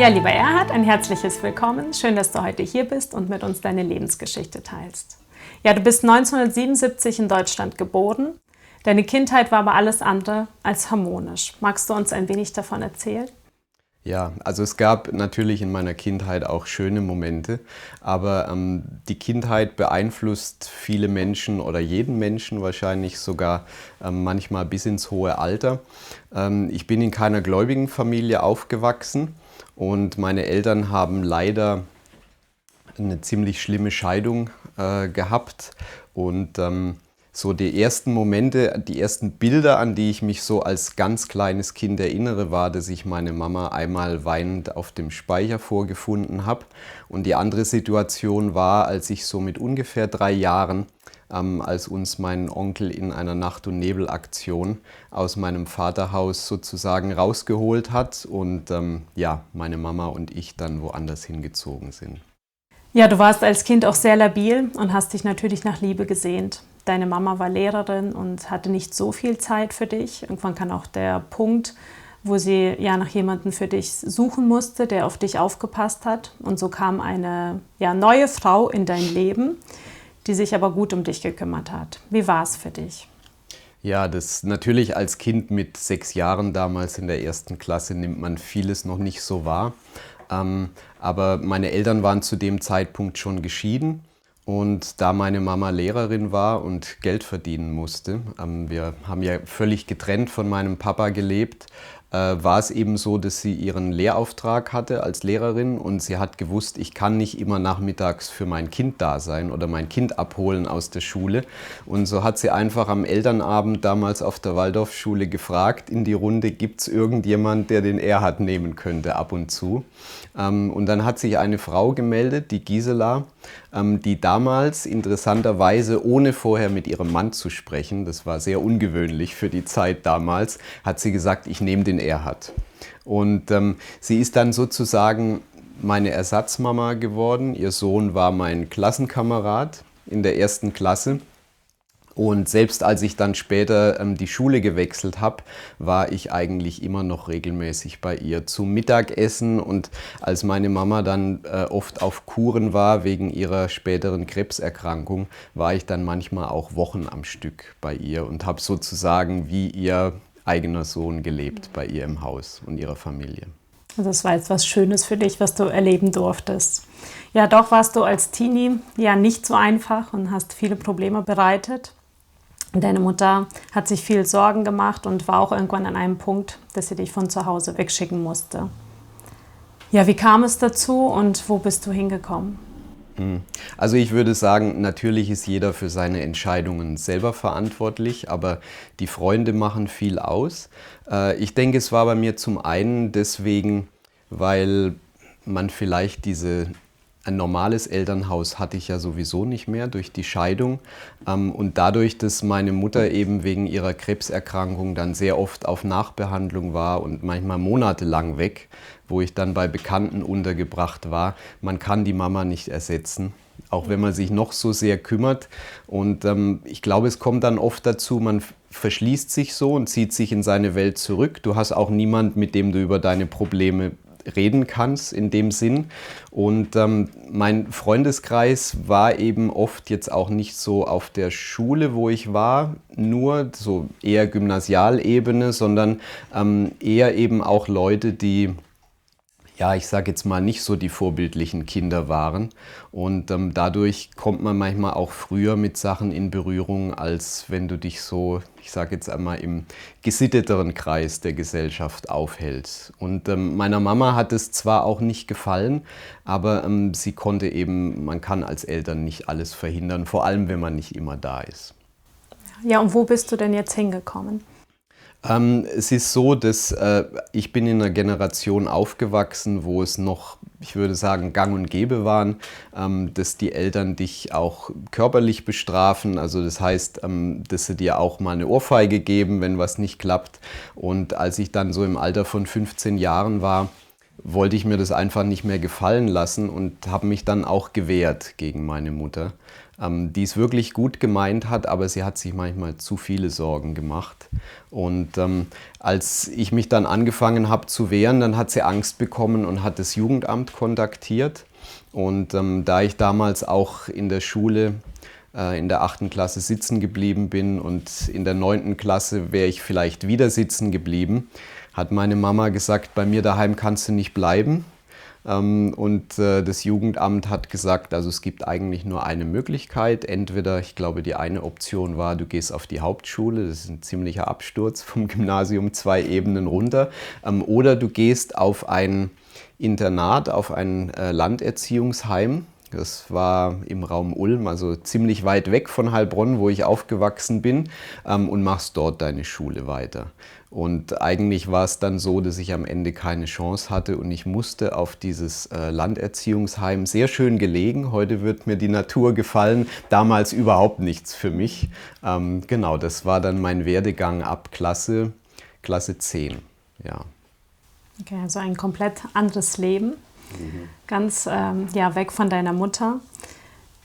Ja, lieber Erhard, ein herzliches Willkommen. Schön, dass du heute hier bist und mit uns deine Lebensgeschichte teilst. Ja, du bist 1977 in Deutschland geboren. Deine Kindheit war aber alles andere als harmonisch. Magst du uns ein wenig davon erzählen? Ja, also es gab natürlich in meiner Kindheit auch schöne Momente, aber die Kindheit beeinflusst viele Menschen oder jeden Menschen wahrscheinlich sogar manchmal bis ins hohe Alter. Ich bin in keiner gläubigen Familie aufgewachsen und meine Eltern haben leider eine ziemlich schlimme Scheidung gehabt und so die ersten Momente, die ersten Bilder, an die ich mich so als ganz kleines Kind erinnere, war, dass ich meine Mama einmal weinend auf dem Speicher vorgefunden habe. Und die andere Situation war, als ich so mit ungefähr 3 Jahren, als uns mein Onkel in einer Nacht- und Nebelaktion aus meinem Vaterhaus sozusagen rausgeholt hat und ja, meine Mama und ich dann woanders hingezogen sind. Ja, du warst als Kind auch sehr labil und hast dich natürlich nach Liebe gesehnt. Deine Mama war Lehrerin und hatte nicht so viel Zeit für dich. Irgendwann kam auch der Punkt, wo sie ja nach jemandem für dich suchen musste, der auf dich aufgepasst hat. Und so kam eine neue Frau in dein Leben, die sich aber gut um dich gekümmert hat. Wie war es für dich? Ja, das natürlich als Kind mit 6 Jahren damals in der 1. Klasse nimmt man vieles noch nicht so wahr. Aber meine Eltern waren zu dem Zeitpunkt schon geschieden. Und da meine Mama Lehrerin war und Geld verdienen musste, wir haben ja völlig getrennt von meinem Papa gelebt, war es eben so, dass sie ihren Lehrauftrag hatte als Lehrerin und sie hat gewusst, ich kann nicht immer nachmittags für mein Kind da sein oder mein Kind abholen aus der Schule. Und so hat sie einfach am Elternabend damals auf der Waldorfschule gefragt in die Runde, gibt es irgendjemand, der den Erhard nehmen könnte ab und zu. Und dann hat sich eine Frau gemeldet, die Gisela, die damals interessanterweise, ohne vorher mit ihrem Mann zu sprechen, das war sehr ungewöhnlich für die Zeit damals, hat sie gesagt, ich nehme den Erhard. Und sie ist dann sozusagen meine Ersatzmama geworden. Ihr Sohn war mein Klassenkamerad in der 1. Klasse. Und selbst als ich dann später die Schule gewechselt habe, war ich eigentlich immer noch regelmäßig bei ihr zum Mittagessen. Und als meine Mama dann oft auf Kuren war wegen ihrer späteren Krebserkrankung, war ich dann manchmal auch Wochen am Stück bei ihr und habe sozusagen wie ihr eigener Sohn gelebt bei ihr im Haus und ihrer Familie. Also das war jetzt was Schönes für dich, was du erleben durftest. Ja, doch warst du als Teenie ja nicht so einfach und hast viele Probleme bereitet. Deine Mutter hat sich viel Sorgen gemacht und war auch irgendwann an einem Punkt, dass sie dich von zu Hause wegschicken musste. Ja, wie kam es dazu und wo bist du hingekommen? Also ich würde sagen, natürlich ist jeder für seine Entscheidungen selber verantwortlich, aber die Freunde machen viel aus. Ich denke, es war bei mir zum einen deswegen, weil man vielleicht ein normales Elternhaus hatte ich ja sowieso nicht mehr durch die Scheidung. Und dadurch, dass meine Mutter eben wegen ihrer Krebserkrankung dann sehr oft auf Nachbehandlung war und manchmal monatelang weg, wo ich dann bei Bekannten untergebracht war, man kann die Mama nicht ersetzen, auch wenn man sich noch so sehr kümmert. Und ich glaube, es kommt dann oft dazu, man verschließt sich so und zieht sich in seine Welt zurück. Du hast auch niemand, mit dem du über deine Probleme reden kannst in dem Sinn. Und mein Freundeskreis war eben oft jetzt auch nicht so auf der Schule, wo ich war, nur so eher Gymnasialebene, sondern eher eben auch Leute, die, ja, ich sage jetzt mal, nicht so die vorbildlichen Kinder waren. Und dadurch kommt man manchmal auch früher mit Sachen in Berührung, als wenn du dich so, ich sage jetzt einmal, im gesitteteren Kreis der Gesellschaft aufhältst. Und meiner Mama hat es zwar auch nicht gefallen, aber sie konnte eben, man kann als Eltern nicht alles verhindern, vor allem wenn man nicht immer da ist. Ja, und wo bist du denn jetzt hingekommen? Es ist so, dass ich bin in einer Generation aufgewachsen, wo es noch, ich würde sagen, gang und gäbe waren, dass die Eltern dich auch körperlich bestrafen. Also das heißt, dass sie dir auch mal eine Ohrfeige geben, wenn was nicht klappt. Und als ich dann so im Alter von 15 Jahren war, wollte ich mir das einfach nicht mehr gefallen lassen und habe mich dann auch gewehrt gegen meine Mutter, die es wirklich gut gemeint hat, aber sie hat sich manchmal zu viele Sorgen gemacht. Und als ich mich dann angefangen habe zu wehren, dann hat sie Angst bekommen und hat das Jugendamt kontaktiert. Und da ich damals auch in der Schule in der 8. Klasse sitzen geblieben bin und in der 9. Klasse wäre ich vielleicht wieder sitzen geblieben, hat meine Mama gesagt, bei mir daheim kannst du nicht bleiben. Und das Jugendamt hat gesagt, also es gibt eigentlich nur eine Möglichkeit. Entweder, ich glaube, die eine Option war, du gehst auf die Hauptschule, das ist ein ziemlicher Absturz vom Gymnasium 2 Ebenen runter, oder du gehst auf ein Internat, auf ein Landerziehungsheim. Das war im Raum Ulm, also ziemlich weit weg von Heilbronn, wo ich aufgewachsen bin, und machst dort deine Schule weiter. Und eigentlich war es dann so, dass ich am Ende keine Chance hatte und ich musste auf dieses Landerziehungsheim, sehr schön gelegen. Heute wird mir die Natur gefallen, damals überhaupt nichts für mich. Genau, das war dann mein Werdegang ab Klasse 10. Ja. Okay, also ein komplett anderes Leben. Ganz ja, weg von deiner Mutter.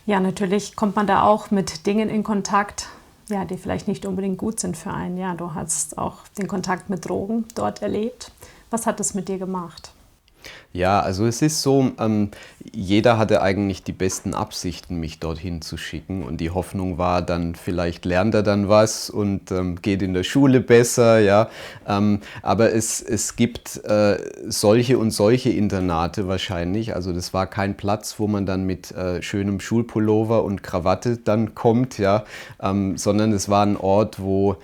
Ja, natürlich kommt man da auch mit Dingen in Kontakt, ja, die vielleicht nicht unbedingt gut sind für einen. Ja, du hast auch den Kontakt mit Drogen dort erlebt. Was hat das mit dir gemacht? Ja, also es ist so, jeder hatte eigentlich die besten Absichten, mich dorthin zu schicken. Und die Hoffnung war dann, vielleicht lernt er dann was und geht in der Schule besser. Ja. Aber es gibt solche und solche Internate wahrscheinlich. Also das war kein Platz, wo man dann mit schönem Schulpullover und Krawatte dann kommt, ja. Sondern es war ein Ort, wo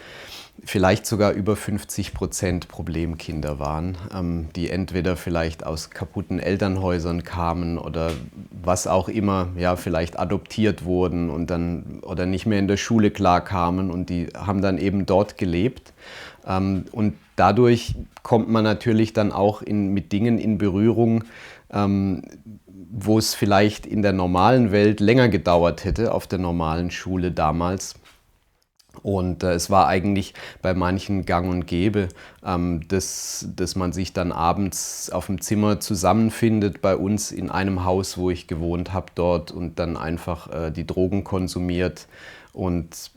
vielleicht sogar über 50% Problemkinder waren, die entweder vielleicht aus kaputten Elternhäusern kamen oder was auch immer, ja, vielleicht adoptiert wurden und dann oder nicht mehr in der Schule klarkamen und die haben dann eben dort gelebt. Und dadurch kommt man natürlich dann auch mit Dingen in Berührung, wo es vielleicht in der normalen Welt länger gedauert hätte, auf der normalen Schule damals. Und es war eigentlich bei manchen gang und gäbe, dass man sich dann abends auf dem Zimmer zusammenfindet, bei uns in einem Haus, wo ich gewohnt habe dort und dann einfach die Drogen konsumiert. Und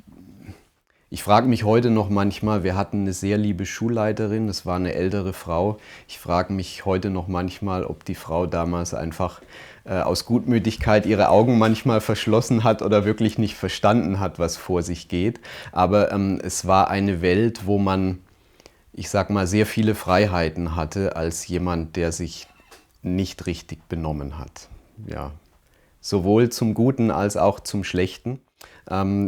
ich frage mich heute noch manchmal, wir hatten eine sehr liebe Schulleiterin, das war eine ältere Frau. Ich frage mich heute noch manchmal, ob die Frau damals einfach aus Gutmütigkeit ihre Augen manchmal verschlossen hat oder wirklich nicht verstanden hat, was vor sich geht. Aber es war eine Welt, wo man, ich sag mal, sehr viele Freiheiten hatte als jemand, der sich nicht richtig benommen hat. Ja. Sowohl zum Guten als auch zum Schlechten.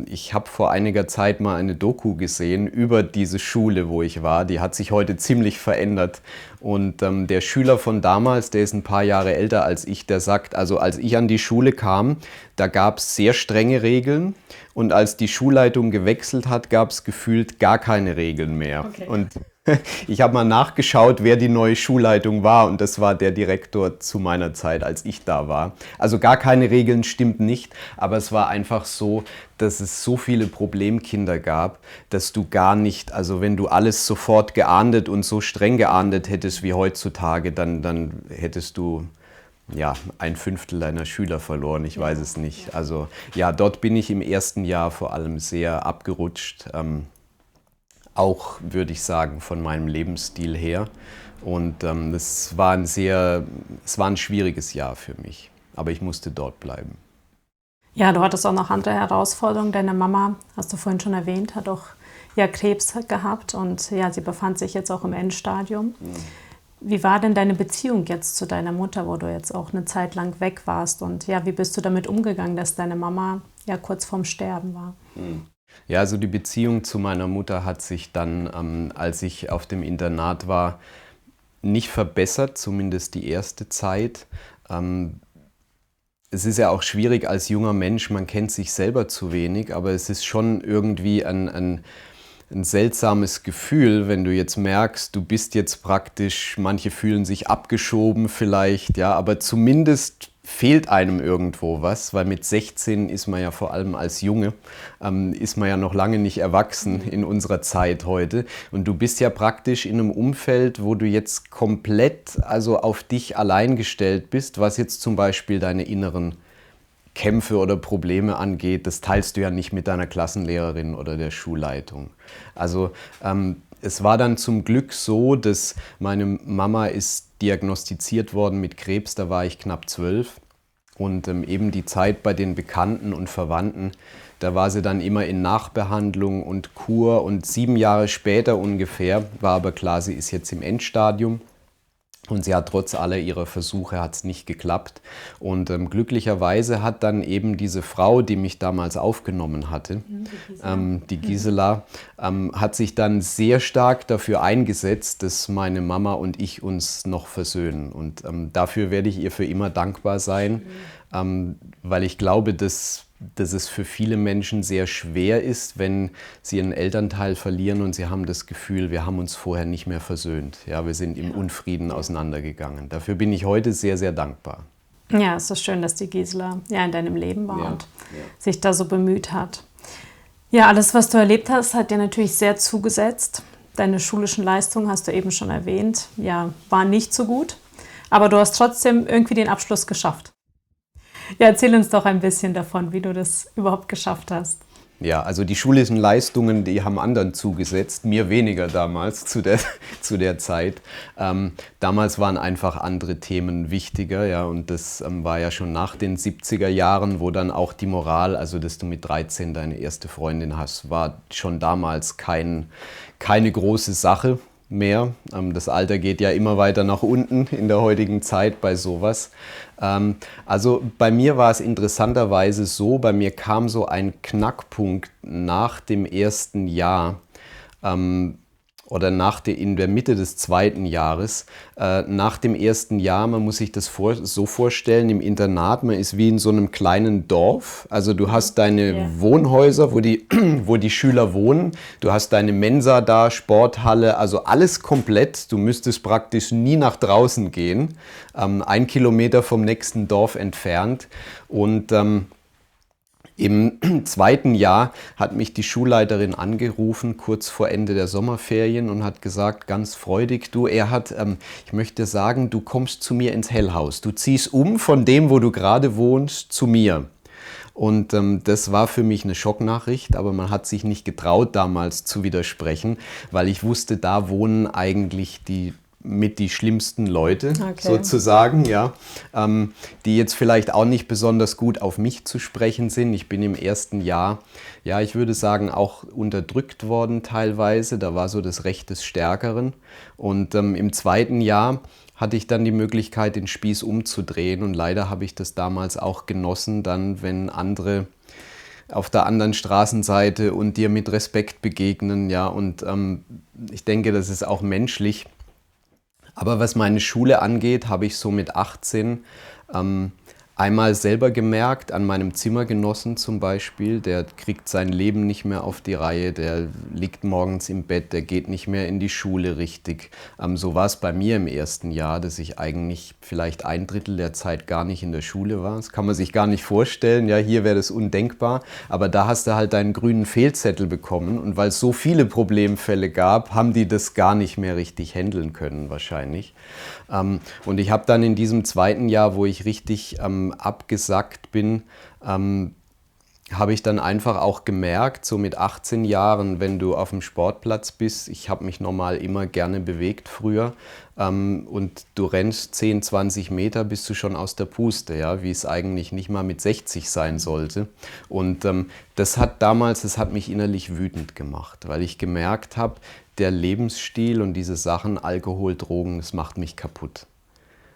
Ich habe vor einiger Zeit mal eine Doku gesehen über diese Schule, wo ich war. Die hat sich heute ziemlich verändert. Und der Schüler von damals, der ist ein paar Jahre älter als ich, der sagt, also als ich an die Schule kam, da gab es sehr strenge Regeln. Und als die Schulleitung gewechselt hat, gab es gefühlt gar keine Regeln mehr. Okay. Und ich habe mal nachgeschaut, wer die neue Schulleitung war und das war der Direktor zu meiner Zeit, als ich da war. Also gar keine Regeln stimmt nicht, aber es war einfach so, dass es so viele Problemkinder gab, dass du gar nicht, also wenn du alles sofort geahndet und so streng geahndet hättest wie heutzutage, dann hättest du ja, 1/5 deiner Schüler verloren, ich weiß es nicht. Also ja, dort bin ich im ersten Jahr vor allem sehr abgerutscht. Auch, würde ich sagen, von meinem Lebensstil her. Und es war ein schwieriges Jahr für mich. Aber ich musste dort bleiben. Ja, du hattest auch noch andere Herausforderungen. Deine Mama, hast du vorhin schon erwähnt, hat auch ja, Krebs gehabt und ja, sie befand sich jetzt auch im Endstadium. Wie war denn deine Beziehung jetzt zu deiner Mutter, wo du jetzt auch eine Zeit lang weg warst? Und ja, wie bist du damit umgegangen, dass deine Mama ja kurz vorm Sterben war? Ja, also die Beziehung zu meiner Mutter hat sich dann, als ich auf dem Internat war, nicht verbessert, zumindest die erste Zeit. Es ist ja auch schwierig als junger Mensch, man kennt sich selber zu wenig, aber es ist schon irgendwie ein seltsames Gefühl, wenn du jetzt merkst, du bist jetzt praktisch, manche fühlen sich abgeschoben vielleicht, ja, aber zumindest fehlt einem irgendwo was, weil mit 16 ist man ja vor allem als Junge, ist man ja noch lange nicht erwachsen in unserer Zeit heute. Und du bist ja praktisch in einem Umfeld, wo du jetzt komplett also auf dich allein gestellt bist, was jetzt zum Beispiel deine inneren Kämpfe oder Probleme angeht. Das teilst du ja nicht mit deiner Klassenlehrerin oder der Schulleitung. Also es war dann zum Glück so, dass meine Mama ist diagnostiziert worden mit Krebs, da war ich knapp 12. Und eben die Zeit bei den Bekannten und Verwandten, da war sie dann immer in Nachbehandlung und Kur. Und 7 Jahre später ungefähr war aber klar, sie ist jetzt im Endstadium. Und sie hat trotz aller ihrer Versuche hat's nicht geklappt. Und glücklicherweise hat dann eben diese Frau, die mich damals aufgenommen hatte, die Gisela, hat sich dann sehr stark dafür eingesetzt, dass meine Mama und ich uns noch versöhnen. Und dafür werde ich ihr für immer dankbar sein, weil ich glaube, dass es für viele Menschen sehr schwer ist, wenn sie einen Elternteil verlieren und sie haben das Gefühl, wir haben uns vorher nicht mehr versöhnt. Ja, wir sind im Unfrieden auseinandergegangen. Dafür bin ich heute sehr, sehr dankbar. Ja, es ist schön, dass die Gisela ja in deinem Leben war und sich da so bemüht hat. Ja, alles, was du erlebt hast, hat dir natürlich sehr zugesetzt. Deine schulischen Leistungen, hast du eben schon erwähnt, ja, waren nicht so gut. Aber du hast trotzdem irgendwie den Abschluss geschafft. Ja, erzähl uns doch ein bisschen davon, wie du das überhaupt geschafft hast. Ja, also die schulischen Leistungen, die haben anderen zugesetzt, mir weniger damals zu der Zeit. Damals waren einfach andere Themen wichtiger, ja, und das war ja schon nach den 70er Jahren, wo dann auch die Moral, also dass du mit 13 deine erste Freundin hast, war schon damals keine große Sache mehr. Das Alter geht ja immer weiter nach unten in der heutigen Zeit bei sowas. Also bei mir war es interessanterweise so, bei mir kam so ein Knackpunkt nach dem ersten Jahr oder in der Mitte des zweiten Jahres. Nach dem ersten Jahr, man muss sich das so vorstellen, im Internat, man ist wie in so einem kleinen Dorf. Also du hast deine Wohnhäuser, wo die Schüler wohnen. Du hast deine Mensa da, Sporthalle, also alles komplett. Du müsstest praktisch nie nach draußen gehen. 1 Kilometer vom nächsten Dorf entfernt. Und im zweiten Jahr hat mich die Schulleiterin angerufen, kurz vor Ende der Sommerferien, und hat gesagt, ganz freudig, ich möchte sagen, du kommst zu mir ins Hellhaus. Du ziehst um von dem, wo du gerade wohnst, zu mir. Und das war für mich eine Schocknachricht, aber man hat sich nicht getraut, damals zu widersprechen, weil ich wusste, da wohnen eigentlich die schlimmsten Leute, sozusagen, ja, die jetzt vielleicht auch nicht besonders gut auf mich zu sprechen sind. Ich bin im ersten Jahr, ja, ich würde sagen, auch unterdrückt worden teilweise. Da war so das Recht des Stärkeren. Und im zweiten Jahr hatte ich dann die Möglichkeit, den Spieß umzudrehen. Und leider habe ich das damals auch genossen, dann, wenn andere auf der anderen Straßenseite und dir mit Respekt begegnen, ja, und ich denke, das ist auch menschlich. Aber was meine Schule angeht, habe ich so mit 18 einmal selber gemerkt, an meinem Zimmergenossen zum Beispiel, der kriegt sein Leben nicht mehr auf die Reihe, der liegt morgens im Bett, der geht nicht mehr in die Schule richtig. So war es bei mir im ersten Jahr, dass ich eigentlich vielleicht 1/3 der Zeit gar nicht in der Schule war. Das kann man sich gar nicht vorstellen, ja, hier wäre das undenkbar, aber da hast du halt deinen grünen Fehlzettel bekommen, und weil es so viele Problemfälle gab, haben die das gar nicht mehr richtig handeln können wahrscheinlich. Und ich habe dann in diesem zweiten Jahr, wo ich richtig abgesackt bin, habe ich dann einfach auch gemerkt, so mit 18 Jahren, wenn du auf dem Sportplatz bist, ich habe mich normal immer gerne bewegt früher, und du rennst 10, 20 Meter, bist du schon aus der Puste, ja, wie es eigentlich nicht mal mit 60 sein sollte. Und das hat mich innerlich wütend gemacht, weil ich gemerkt habe, der Lebensstil und diese Sachen, Alkohol, Drogen, das macht mich kaputt.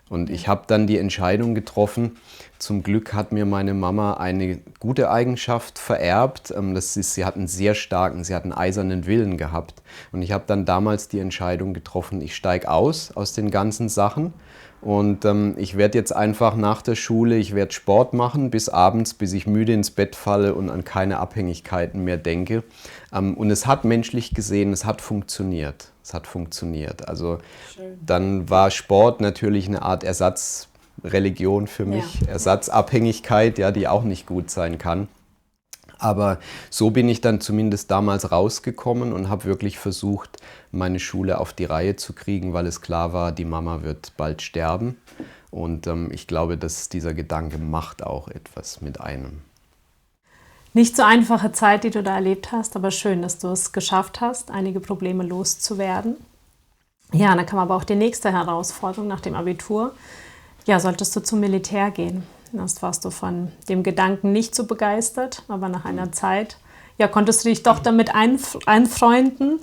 Und ich habe dann die Entscheidung getroffen, zum Glück hat mir meine Mama eine gute Eigenschaft vererbt. Sie hat einen eisernen Willen gehabt. Und ich habe dann damals die Entscheidung getroffen, ich steige aus den ganzen Sachen. Und ich werde jetzt einfach nach der Schule, ich werde Sport machen bis abends, bis ich müde ins Bett falle und an keine Abhängigkeiten mehr denke. Und es hat menschlich gesehen, es hat funktioniert. Also schön. Dann war Sport natürlich eine Art Ersatz Religion für mich, ja. Ersatzabhängigkeit, ja, die auch nicht gut sein kann. Aber so bin ich dann zumindest damals rausgekommen und habe wirklich versucht, meine Schule auf die Reihe zu kriegen, weil es klar war, die Mama wird bald sterben. Und ich glaube, dass dieser Gedanke macht auch etwas mit einem. Nicht so einfache Zeit, die du da erlebt hast, aber schön, dass du es geschafft hast, einige Probleme loszuwerden. Ja, dann kam aber auch die nächste Herausforderung nach dem Abitur. Ja, solltest du zum Militär gehen. Erst warst du von dem Gedanken nicht so begeistert, aber nach einer Zeit ja, konntest du dich doch damit einfreunden.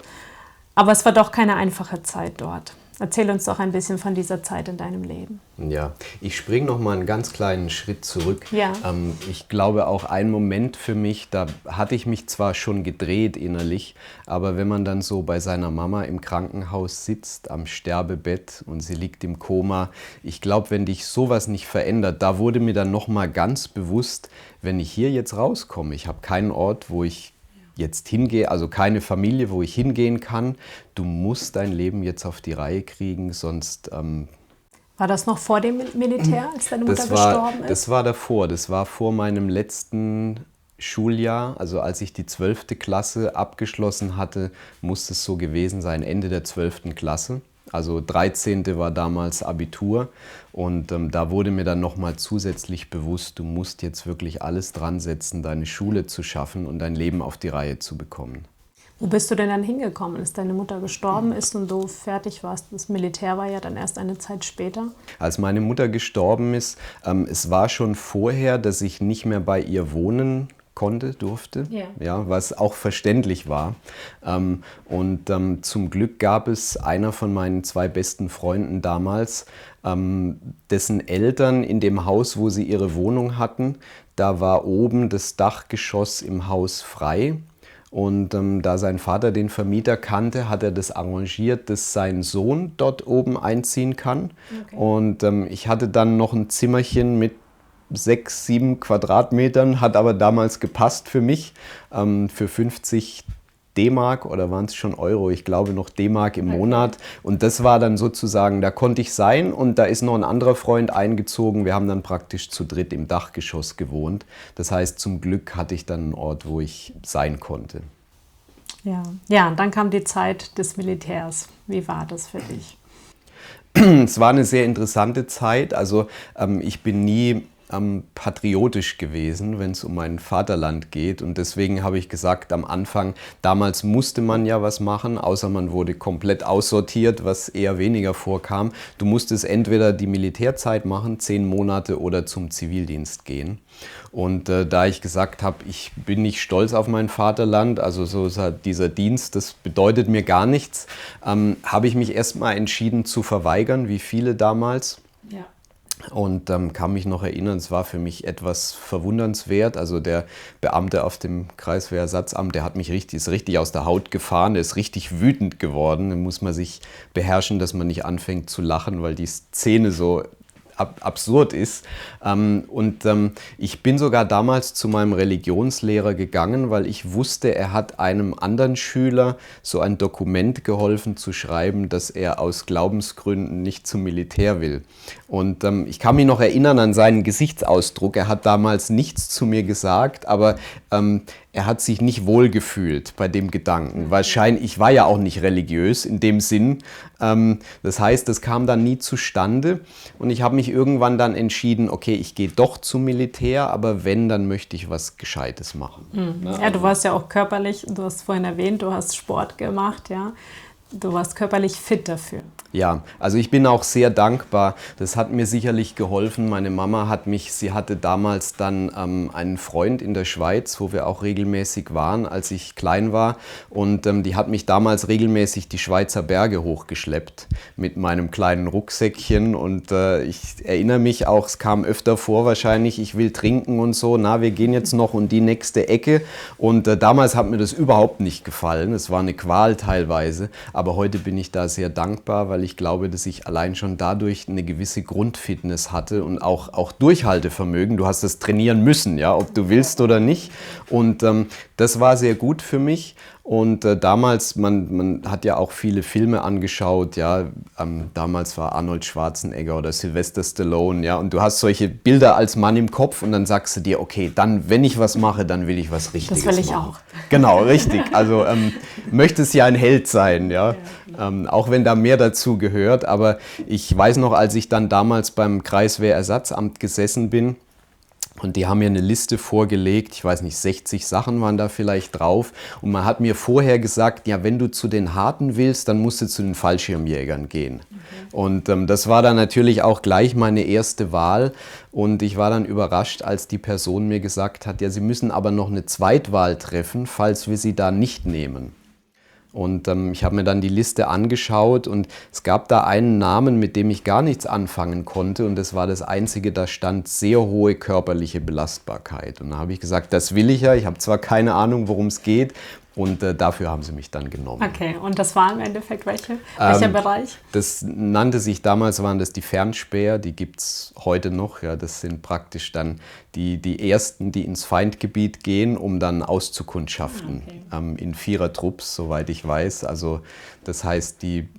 Aber es war doch keine einfache Zeit dort. Erzähl uns doch ein bisschen von dieser Zeit in deinem Leben. Ja, ich springe noch mal einen ganz kleinen Schritt zurück. Ja. Ich glaube auch ein Moment für mich, da hatte ich mich zwar schon gedreht innerlich, aber wenn man dann so bei seiner Mama im Krankenhaus sitzt, am Sterbebett und sie liegt im Koma, ich glaube, wenn dich sowas nicht verändert, da wurde mir dann noch mal ganz bewusst, wenn ich hier jetzt rauskomme, ich habe keinen Ort, wo ich jetzt hingehe, also keine Familie, wo ich hingehen kann. Du musst dein Leben jetzt auf die Reihe kriegen, sonst... War das noch vor dem Militär, als deine Mutter gestorben ist? Das war davor. Das war vor meinem letzten Schuljahr. Also als ich die 12. Klasse abgeschlossen hatte, muss es so gewesen sein, Ende der 12. Klasse. Also 13. war damals Abitur und da wurde mir dann nochmal zusätzlich bewusst, du musst jetzt wirklich alles dran setzen, deine Schule zu schaffen und dein Leben auf die Reihe zu bekommen. Wo bist du denn dann hingekommen, als deine Mutter gestorben ist und du fertig warst? Das Militär war ja dann erst eine Zeit später. Als meine Mutter gestorben ist, es war schon vorher, dass ich nicht mehr bei ihr wohnen durfte, ja, was auch verständlich war. Und zum Glück gab es einer von meinen 2 besten Freunden damals, dessen Eltern in dem Haus, wo sie ihre Wohnung hatten, da war oben das Dachgeschoss im Haus frei. Und da sein Vater den Vermieter kannte, hat er das arrangiert, dass sein Sohn dort oben einziehen kann. Okay. Und ich hatte dann noch ein Zimmerchen mit 6, 7 Quadratmetern, hat aber damals gepasst für mich, für 50 D-Mark oder waren es schon Euro, ich glaube noch D-Mark im Monat. Und das war dann sozusagen, da konnte ich sein und da ist noch ein anderer Freund eingezogen. Wir haben dann praktisch zu dritt im Dachgeschoss gewohnt. Das heißt, zum Glück hatte ich dann einen Ort, wo ich sein konnte. Ja, und dann kam die Zeit des Militärs. Wie war das für dich? Es war eine sehr interessante Zeit. Also ich bin nie patriotisch gewesen, wenn es um mein Vaterland geht. Und deswegen habe ich gesagt, am Anfang, damals musste man ja was machen, außer man wurde komplett aussortiert, was eher weniger vorkam. Du musstest entweder die Militärzeit machen, 10 Monate, oder zum Zivildienst gehen. Und da ich gesagt habe, ich bin nicht stolz auf mein Vaterland, also so dieser Dienst, das bedeutet mir gar nichts, habe ich mich erstmal entschieden zu verweigern, wie viele damals. Ja. Und kann mich noch erinnern, es war für mich etwas verwundernswert. Also der Beamte auf dem Kreiswehrersatzamt, der hat mich ist richtig aus der Haut gefahren, der ist richtig wütend geworden. Da muss man sich beherrschen, dass man nicht anfängt zu lachen, weil die Szene so absurd ist. Ich bin sogar damals zu meinem Religionslehrer gegangen, weil ich wusste, er hat einem anderen Schüler so ein Dokument geholfen zu schreiben, dass er aus Glaubensgründen nicht zum Militär will. Und ich kann mich noch erinnern an seinen Gesichtsausdruck. Er hat damals nichts zu mir gesagt, aber er hat sich nicht wohlgefühlt bei dem Gedanken. Wahrscheinlich, ich war ja auch nicht religiös in dem Sinn. Das heißt, das kam dann nie zustande. Und ich habe mich irgendwann dann entschieden, okay, ich gehe doch zum Militär, aber wenn, dann möchte ich was Gescheites machen. Mhm. Ja, du warst ja auch körperlich, du hast vorhin erwähnt, du hast Sport gemacht, ja. Du warst körperlich fit dafür. Ja, also ich bin auch sehr dankbar. Das hat mir sicherlich geholfen. Meine Mama sie hatte damals dann einen Freund in der Schweiz, wo wir auch regelmäßig waren, als ich klein war. Und die hat mich damals regelmäßig die Schweizer Berge hochgeschleppt mit meinem kleinen Rucksäckchen. Und ich erinnere mich auch, es kam öfter vor wahrscheinlich, ich will trinken und so. Na, wir gehen jetzt noch in die nächste Ecke. Und damals hat mir das überhaupt nicht gefallen. Es war eine Qual teilweise. Aber heute bin ich da sehr dankbar, weil ich glaube, dass ich allein schon dadurch eine gewisse Grundfitness hatte und auch Durchhaltevermögen. Du hast das trainieren müssen, ja, ob du willst oder nicht. Und das war sehr gut für mich. Und damals, man hat ja auch viele Filme angeschaut, ja, damals war Arnold Schwarzenegger oder Sylvester Stallone, ja, und du hast solche Bilder als Mann im Kopf und dann sagst du dir, okay, dann, wenn ich was mache, dann will ich was Richtiges Das will ich machen. auch. Genau, richtig. Also möchtest ja ein Held sein, ja, auch wenn da mehr dazu gehört. Aber ich weiß noch, als ich dann damals beim Kreiswehrersatzamt gesessen bin, und die haben mir eine Liste vorgelegt, ich weiß nicht, 60 Sachen waren da vielleicht drauf. Und man hat mir vorher gesagt, ja, wenn du zu den Harten willst, dann musst du zu den Fallschirmjägern gehen. Und das war dann natürlich auch gleich meine erste Wahl. Und ich war dann überrascht, als die Person mir gesagt hat, ja, Sie müssen aber noch eine Zweitwahl treffen, falls wir Sie da nicht nehmen. Und ich habe mir dann die Liste angeschaut und es gab da einen Namen, mit dem ich gar nichts anfangen konnte und das war das Einzige, da stand sehr hohe körperliche Belastbarkeit. Und da habe ich gesagt, das will ich ja, ich habe zwar keine Ahnung, worum es geht und dafür haben sie mich dann genommen. Okay, und das war im Endeffekt welcher Bereich? Das nannte sich, damals waren das die Fernspäher, die gibt es heute noch. Ja, das sind praktisch dann die Ersten, die ins Feindgebiet gehen, um dann auszukundschaften. Okay. In Vierertrupps, soweit ich weiß. Also das heißt, die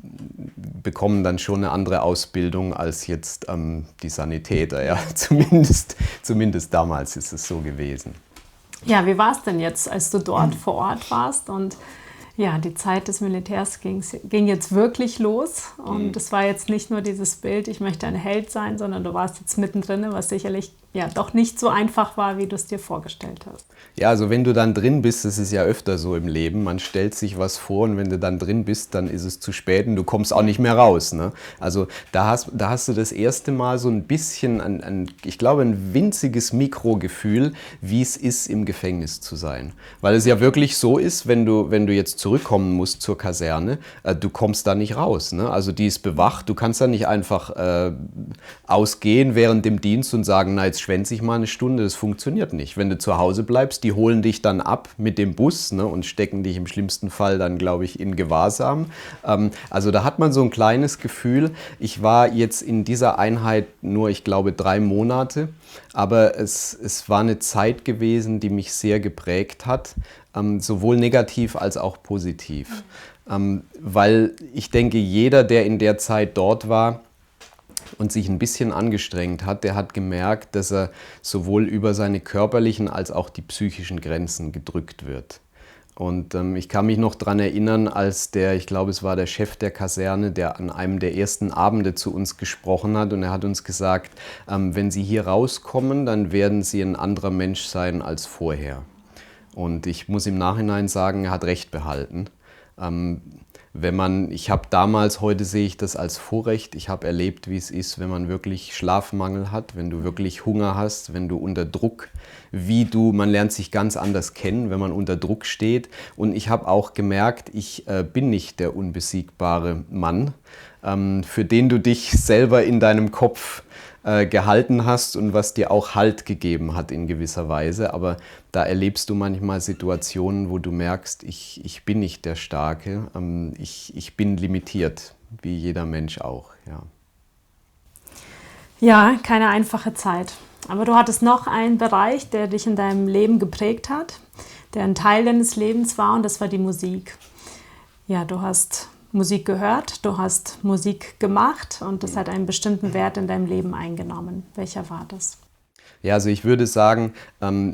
bekommen dann schon eine andere Ausbildung als jetzt die Sanitäter. Ja? Zumindest damals ist es so gewesen. Ja, wie war es denn jetzt, als du dort vor Ort warst? Und ja, die Zeit des Militärs ging jetzt wirklich los. Und es war jetzt nicht nur dieses Bild, ich möchte ein Held sein, sondern du warst jetzt mittendrin, was sicherlich ja doch nicht so einfach war, wie du es dir vorgestellt hast. Ja, also wenn du dann drin bist, das ist ja öfter so im Leben, man stellt sich was vor und wenn du dann drin bist, dann ist es zu spät und du kommst auch nicht mehr raus. Ne? Also da hast du das erste Mal so ein bisschen, ich glaube, ein winziges Mikrogefühl, wie es ist, im Gefängnis zu sein. Weil es ja wirklich so ist, wenn du jetzt zurückkommen musst zur Kaserne, du kommst da nicht raus. Ne? Also die ist bewacht, du kannst da nicht einfach ausgehen während dem Dienst und sagen, na jetzt schwänze ich mal eine Stunde, das funktioniert nicht. Wenn du zu Hause bleibst, die holen dich dann ab mit dem Bus, ne, und stecken dich im schlimmsten Fall dann, glaube ich, in Gewahrsam. Also da hat man so ein kleines Gefühl. Ich war jetzt in dieser Einheit nur, ich glaube, 3 Monate, aber es war eine Zeit gewesen, die mich sehr geprägt hat, sowohl negativ als auch positiv. Weil ich denke, jeder, der in der Zeit dort war, und sich ein bisschen angestrengt hat, der hat gemerkt, dass er sowohl über seine körperlichen als auch die psychischen Grenzen gedrückt wird. Und ich kann mich noch daran erinnern, als ich glaube, es war der Chef der Kaserne, der an einem der ersten Abende zu uns gesprochen hat und er hat uns gesagt, wenn Sie hier rauskommen, dann werden Sie ein anderer Mensch sein als vorher. Und ich muss im Nachhinein sagen, er hat recht behalten. Ich habe damals, heute sehe ich das als Vorrecht, ich habe erlebt, wie es ist, wenn man wirklich Schlafmangel hat, wenn du wirklich Hunger hast, wenn du unter Druck, man lernt sich ganz anders kennen, wenn man unter Druck steht. Und ich habe auch gemerkt, ich bin nicht der unbesiegbare Mann, für den du dich selber in deinem Kopf gehalten hast und was dir auch Halt gegeben hat in gewisser Weise. Aber da erlebst du manchmal Situationen, wo du merkst, ich bin nicht der Starke, ich bin limitiert, wie jeder Mensch auch. Ja. Ja, keine einfache Zeit. Aber du hattest noch einen Bereich, der dich in deinem Leben geprägt hat, der ein Teil deines Lebens war und das war die Musik. Ja, du hast Musik gehört, du hast Musik gemacht und das hat einen bestimmten Wert in deinem Leben eingenommen. Welcher war das? Ja, also ich würde sagen,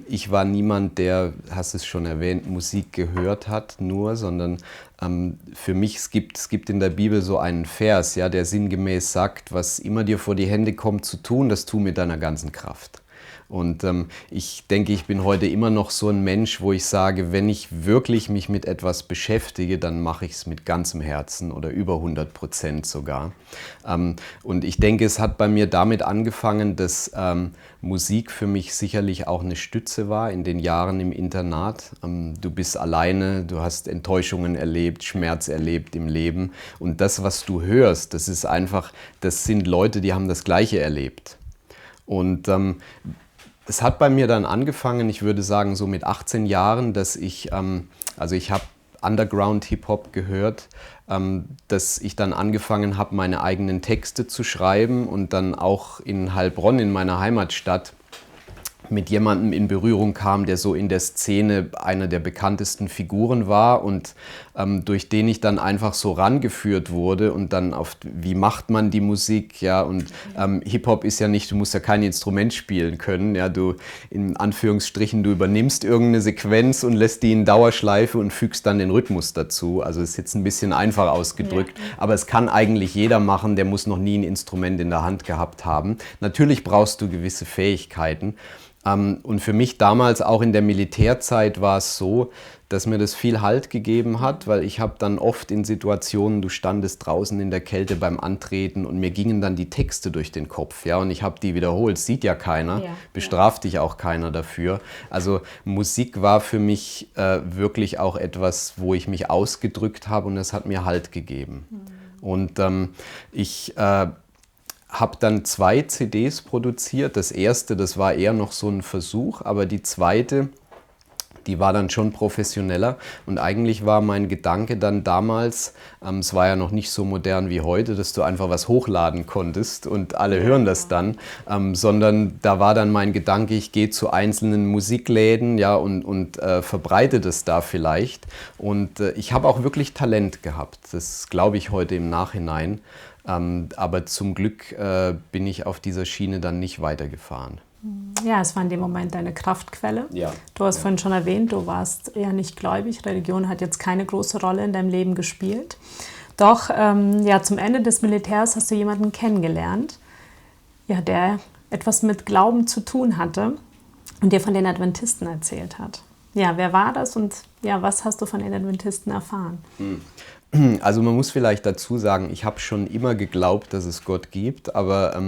ich war niemand, der, hast es schon erwähnt, Musik gehört hat nur, sondern für mich, es gibt in der Bibel so einen Vers, ja, der sinngemäß sagt, was immer dir vor die Hände kommt zu tun, das tu mit deiner ganzen Kraft. Und ich denke, ich bin heute immer noch so ein Mensch, wo ich sage, wenn ich wirklich mich mit etwas beschäftige, dann mache ich es mit ganzem Herzen oder über 100% sogar. Und ich denke, es hat bei mir damit angefangen, dass Musik für mich sicherlich auch eine Stütze war in den Jahren im Internat. Du bist alleine, du hast Enttäuschungen erlebt, Schmerz erlebt im Leben. Und das, was du hörst, das sind Leute, die haben das Gleiche erlebt. Und es hat bei mir dann angefangen, ich würde sagen so mit 18 Jahren, dass ich habe Underground-Hip-Hop gehört, dass ich dann angefangen habe, meine eigenen Texte zu schreiben und dann auch in Heilbronn, in meiner Heimatstadt, mit jemandem in Berührung kam, der so in der Szene einer der bekanntesten Figuren war und durch den ich dann einfach so rangeführt wurde und dann auf, wie macht man die Musik, ja, und Hip-Hop ist ja nicht, du musst ja kein Instrument spielen können, ja, du, in Anführungsstrichen, du übernimmst irgendeine Sequenz und lässt die in Dauerschleife und fügst dann den Rhythmus dazu, also ist jetzt ein bisschen einfach ausgedrückt, ja. Aber es kann eigentlich jeder machen, der muss noch nie ein Instrument in der Hand gehabt haben. Natürlich brauchst du gewisse Fähigkeiten. Und für mich damals auch in der Militärzeit war es so, dass mir das viel Halt gegeben hat, weil ich habe dann oft in Situationen, du standest draußen in der Kälte beim Antreten und mir gingen dann die Texte durch den Kopf, ja, und ich habe die wiederholt, sieht ja keiner, bestraft dich auch keiner dafür. Also Musik war für mich wirklich auch etwas, wo ich mich ausgedrückt habe und es hat mir Halt gegeben. Und ich habe dann 2 CDs produziert. Das erste, das war eher noch so ein Versuch, aber die zweite, die war dann schon professioneller. Und eigentlich war mein Gedanke dann damals, es war ja noch nicht so modern wie heute, dass du einfach was hochladen konntest und alle hören das dann, sondern da war dann mein Gedanke, ich gehe zu einzelnen Musikläden, ja, und verbreite das da vielleicht. Und ich habe auch wirklich Talent gehabt. Das glaube ich heute im Nachhinein. Aber zum Glück bin ich auf dieser Schiene dann nicht weitergefahren. Ja, es war in dem Moment deine Kraftquelle. Ja. Du hast vorhin schon erwähnt, du warst eher nicht gläubig. Religion hat jetzt keine große Rolle in deinem Leben gespielt. Doch ja, zum Ende des Militärs hast du jemanden kennengelernt, ja, der etwas mit Glauben zu tun hatte und dir von den Adventisten erzählt hat. Ja, wer war das und ja, was hast du von den Adventisten erfahren? Also man muss vielleicht dazu sagen, ich habe schon immer geglaubt, dass es Gott gibt, aber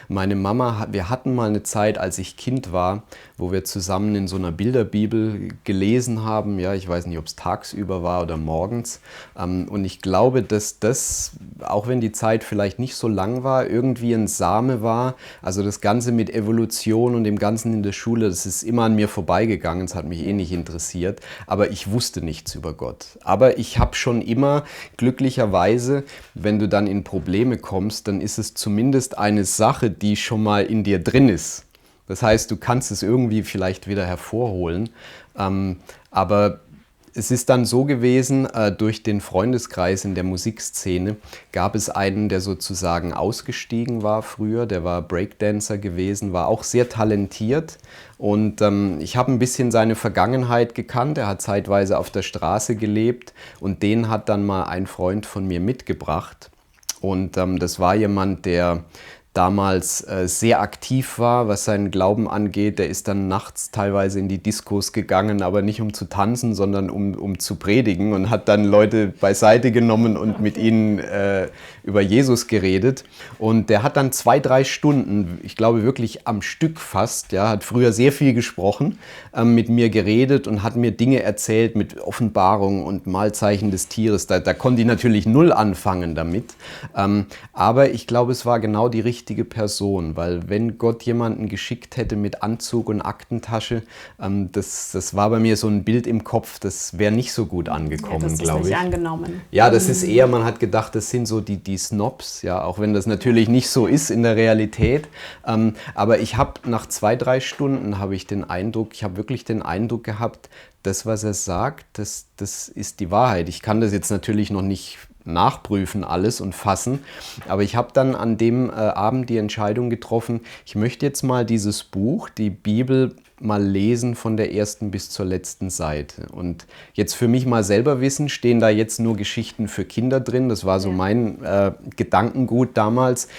meine Mama, wir hatten mal eine Zeit, als ich Kind war, wo wir zusammen in so einer Bilderbibel gelesen haben, ja, ich weiß nicht, ob es tagsüber war oder morgens, und ich glaube, dass das, auch wenn die Zeit vielleicht nicht so lang war, irgendwie ein Same war, also das Ganze mit Evolution und dem Ganzen in der Schule, das ist immer an mir vorbeigegangen, es hat mich eh nicht interessiert, aber ich wusste nichts über Gott. Aber ich habe schon immer glücklicherweise, wenn du dann in Probleme kommst, dann ist es zumindest eine Sache, die schon mal in dir drin ist. Das heißt, du kannst es irgendwie vielleicht wieder hervorholen. Aber es ist dann so gewesen, durch den Freundeskreis in der Musikszene gab es einen, der sozusagen ausgestiegen war früher, der war Breakdancer gewesen, war auch sehr talentiert und ich habe ein bisschen seine Vergangenheit gekannt, er hat zeitweise auf der Straße gelebt und den hat dann mal ein Freund von mir mitgebracht und das war jemand, der damals sehr aktiv war, was seinen Glauben angeht. Der ist dann nachts teilweise in die Diskos gegangen, aber nicht um zu tanzen, sondern um zu predigen und hat dann Leute beiseite genommen und mit ihnen über Jesus geredet. Und der hat dann 2-3 Stunden, ich glaube wirklich am Stück fast, ja, hat früher sehr viel gesprochen, mit mir geredet und hat mir Dinge erzählt mit Offenbarung und Malzeichen des Tieres. Da konnte ich natürlich null anfangen damit. Aber ich glaube, es war genau die richtige Person, weil wenn Gott jemanden geschickt hätte mit Anzug und Aktentasche, das war bei mir so ein Bild im Kopf, das wäre nicht so gut angekommen, glaube ich. Das ist nicht angenommen. Ja, das ist eher, man hat gedacht, das sind so die Snobs, ja, auch wenn das natürlich nicht so ist in der Realität. Aber ich habe nach 2-3 Stunden habe ich wirklich den Eindruck gehabt, das, was er sagt, das ist die Wahrheit. Ich kann das jetzt natürlich noch nicht nachprüfen alles und fassen. Aber ich habe dann an dem Abend die Entscheidung getroffen, ich möchte jetzt mal dieses Buch, die Bibel, mal lesen von der ersten bis zur letzten Seite. Und jetzt für mich mal selber wissen, stehen da jetzt nur Geschichten für Kinder drin. Das war so mein Gedankengut damals,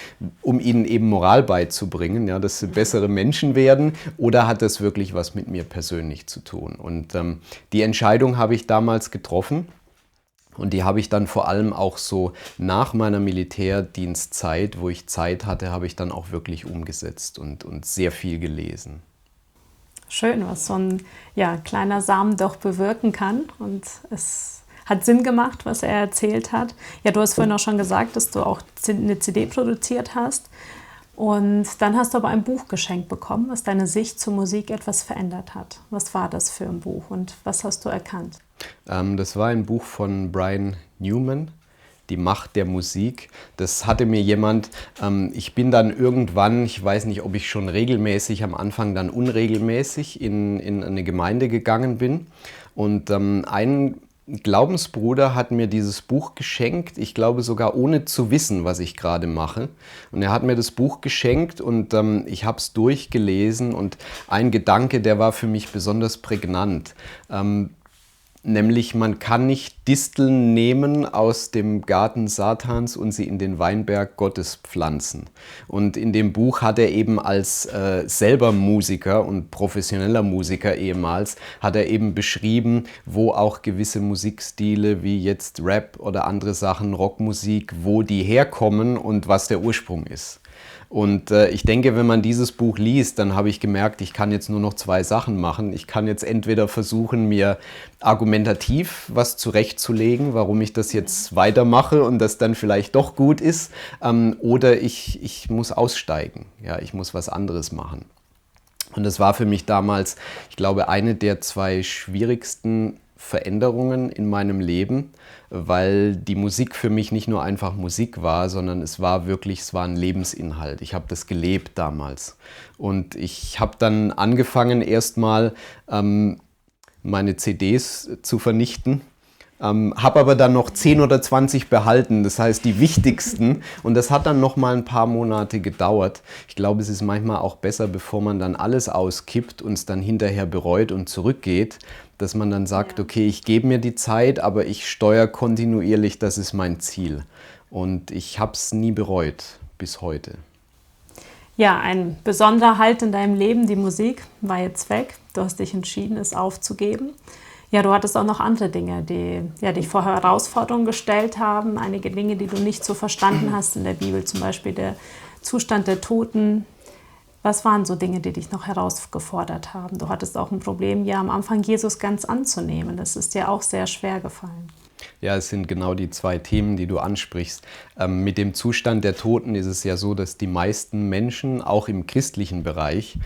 um ihnen eben Moral beizubringen, ja, dass sie bessere Menschen werden. Oder hat das wirklich was mit mir persönlich zu tun? Und die Entscheidung habe ich damals getroffen. Und die habe ich dann vor allem auch so nach meiner Militärdienstzeit, wo ich Zeit hatte, habe ich dann auch wirklich umgesetzt und sehr viel gelesen. Schön, was so ein kleiner Samen doch bewirken kann. Und es hat Sinn gemacht, was er erzählt hat. Ja, du hast vorhin auch schon gesagt, dass du auch eine CD produziert hast. Und dann hast du aber ein Buch geschenkt bekommen, was deine Sicht zur Musik etwas verändert hat. Was war das für ein Buch und was hast du erkannt? Das war ein Buch von Brian Newman. Die Macht der Musik. Das hatte mir jemand, ich bin dann irgendwann, ich weiß nicht, ob ich schon regelmäßig, am Anfang dann unregelmäßig in eine Gemeinde gegangen bin. Und ein Glaubensbruder hat mir dieses Buch geschenkt, ich glaube sogar ohne zu wissen, was ich gerade mache. Und er hat mir das Buch geschenkt und ich habe es durchgelesen und ein Gedanke, der war für mich besonders prägnant. Nämlich, man kann nicht Disteln nehmen aus dem Garten Satans und sie in den Weinberg Gottes pflanzen. Und in dem Buch hat er eben als selber Musiker und professioneller Musiker ehemals, hat er eben beschrieben, wo auch gewisse Musikstile wie jetzt Rap oder andere Sachen, Rockmusik, wo die herkommen und was der Ursprung ist. Und ich denke, wenn man dieses Buch liest, dann habe ich gemerkt, ich kann jetzt nur noch zwei Sachen machen. Ich kann jetzt entweder versuchen, mir argumentativ was zurechtzulegen, warum ich das jetzt weitermache und das dann vielleicht doch gut ist, oder ich muss aussteigen. Ja, ich muss was anderes machen. Und das war für mich damals, ich glaube, eine der zwei schwierigsten Veränderungen in meinem Leben, weil die Musik für mich nicht nur einfach Musik war, sondern es war ein Lebensinhalt. Ich habe das gelebt damals. Und ich habe dann angefangen, erstmal meine CDs zu vernichten. Habe aber dann noch 10 oder 20 behalten, das heißt die wichtigsten. Und das hat dann noch mal ein paar Monate gedauert. Ich glaube, es ist manchmal auch besser, bevor man dann alles auskippt und es dann hinterher bereut und zurückgeht, dass man dann sagt, okay, ich gebe mir die Zeit, aber ich steuere kontinuierlich, das ist mein Ziel. Und ich habe es nie bereut, bis heute. Ja, ein besonderer Halt in deinem Leben, die Musik, war jetzt weg. Du hast dich entschieden, es aufzugeben. Ja, du hattest auch noch andere Dinge, die dich vor Herausforderungen gestellt haben. Einige Dinge, die du nicht so verstanden hast in der Bibel, zum Beispiel der Zustand der Toten. Was waren so Dinge, die dich noch herausgefordert haben? Du hattest auch ein Problem, ja am Anfang Jesus ganz anzunehmen. Das ist dir auch sehr schwer gefallen. Ja, es sind genau die zwei Themen, die du ansprichst. Mit dem Zustand der Toten ist es ja so, dass die meisten Menschen, auch im christlichen Bereich,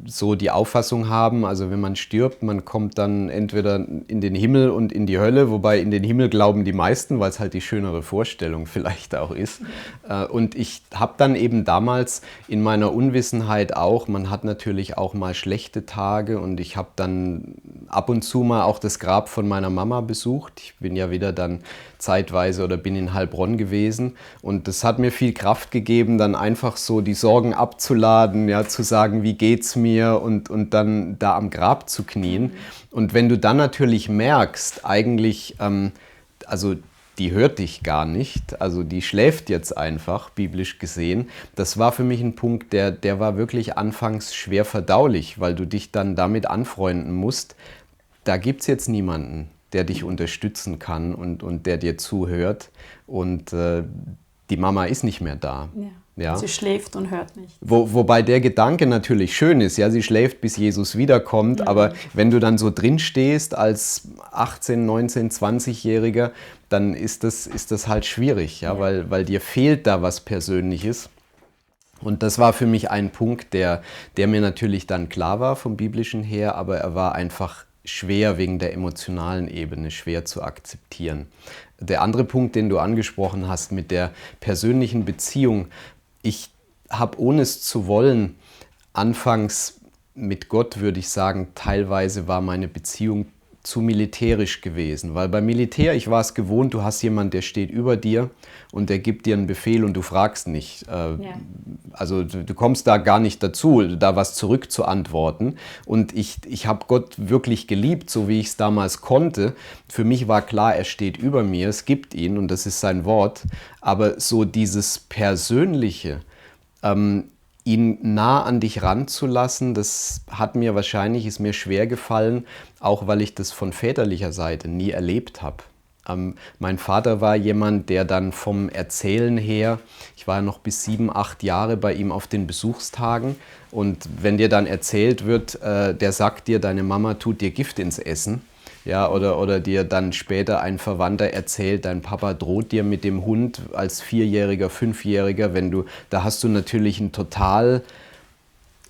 so die Auffassung haben, also wenn man stirbt, man kommt dann entweder in den Himmel und in die Hölle, wobei in den Himmel glauben die meisten, weil es halt die schönere Vorstellung vielleicht auch ist. Und ich habe dann eben damals in meiner Unwissenheit auch, man hat natürlich auch mal schlechte Tage und ich habe dann ab und zu mal auch das Grab von meiner Mama besucht. Ich bin ja wieder dann zeitweise oder bin in Heilbronn gewesen und das hat mir viel Kraft gegeben, dann einfach so die Sorgen abzuladen, ja, zu sagen, wie geht's mir und dann da am Grab zu knien. Und wenn du dann natürlich merkst, eigentlich, also die hört dich gar nicht, also die schläft jetzt einfach, biblisch gesehen, das war für mich ein Punkt, der war wirklich anfangs schwer verdaulich, weil du dich dann damit anfreunden musst, da gibt's jetzt niemanden, der dich unterstützen kann und der dir zuhört und die Mama ist nicht mehr da. Ja. Ja. Sie schläft und hört nicht. Wobei der Gedanke natürlich schön ist, ja, sie schläft, bis Jesus wiederkommt, aber wenn du dann so drin stehst als 18, 19, 20-Jähriger, dann ist das halt schwierig, ja. Weil dir fehlt da was Persönliches. Und das war für mich ein Punkt, der mir natürlich dann klar war vom Biblischen her, aber er war einfach schwer wegen der emotionalen Ebene, schwer zu akzeptieren. Der andere Punkt, den du angesprochen hast mit der persönlichen Beziehung, ich habe, ohne es zu wollen, anfangs mit Gott, würde ich sagen, teilweise war meine Beziehung zu militärisch gewesen, weil beim Militär, ich war es gewohnt, du hast jemanden, der steht über dir und der gibt dir einen Befehl und du fragst nicht. Also du kommst da gar nicht dazu, da was zurückzuantworten. Und ich habe Gott wirklich geliebt, so wie ich es damals konnte. Für mich war klar, er steht über mir, es gibt ihn und das ist sein Wort. Aber so dieses Persönliche, ihn nah an dich ranzulassen, das ist mir schwer gefallen, auch weil ich das von väterlicher Seite nie erlebt habe. Mein Vater war jemand, der dann vom Erzählen her, ich war ja noch bis 7, 8 Jahre bei ihm auf den Besuchstagen und wenn dir dann erzählt wird, der sagt dir, deine Mama tut dir Gift ins Essen, ja, oder dir dann später ein Verwandter erzählt, dein Papa droht dir mit dem Hund als 4-Jähriger, 5-Jähriger, da hast du natürlich ein total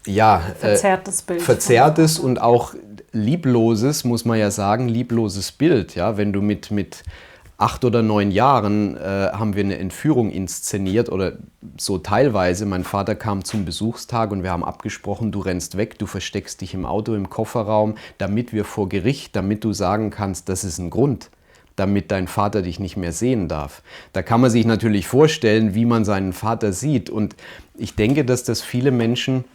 verzerrtes Bild. Verzerrtes und auch liebloses, muss man ja sagen, liebloses Bild, ja, wenn du mit 8 oder 9 Jahren haben wir eine Entführung inszeniert oder so teilweise. Mein Vater kam zum Besuchstag und wir haben abgesprochen, du rennst weg, du versteckst dich im Auto, im Kofferraum, damit wir vor Gericht, damit du sagen kannst, das ist ein Grund, damit dein Vater dich nicht mehr sehen darf. Da kann man sich natürlich vorstellen, wie man seinen Vater sieht. Und ich denke, dass das viele Menschen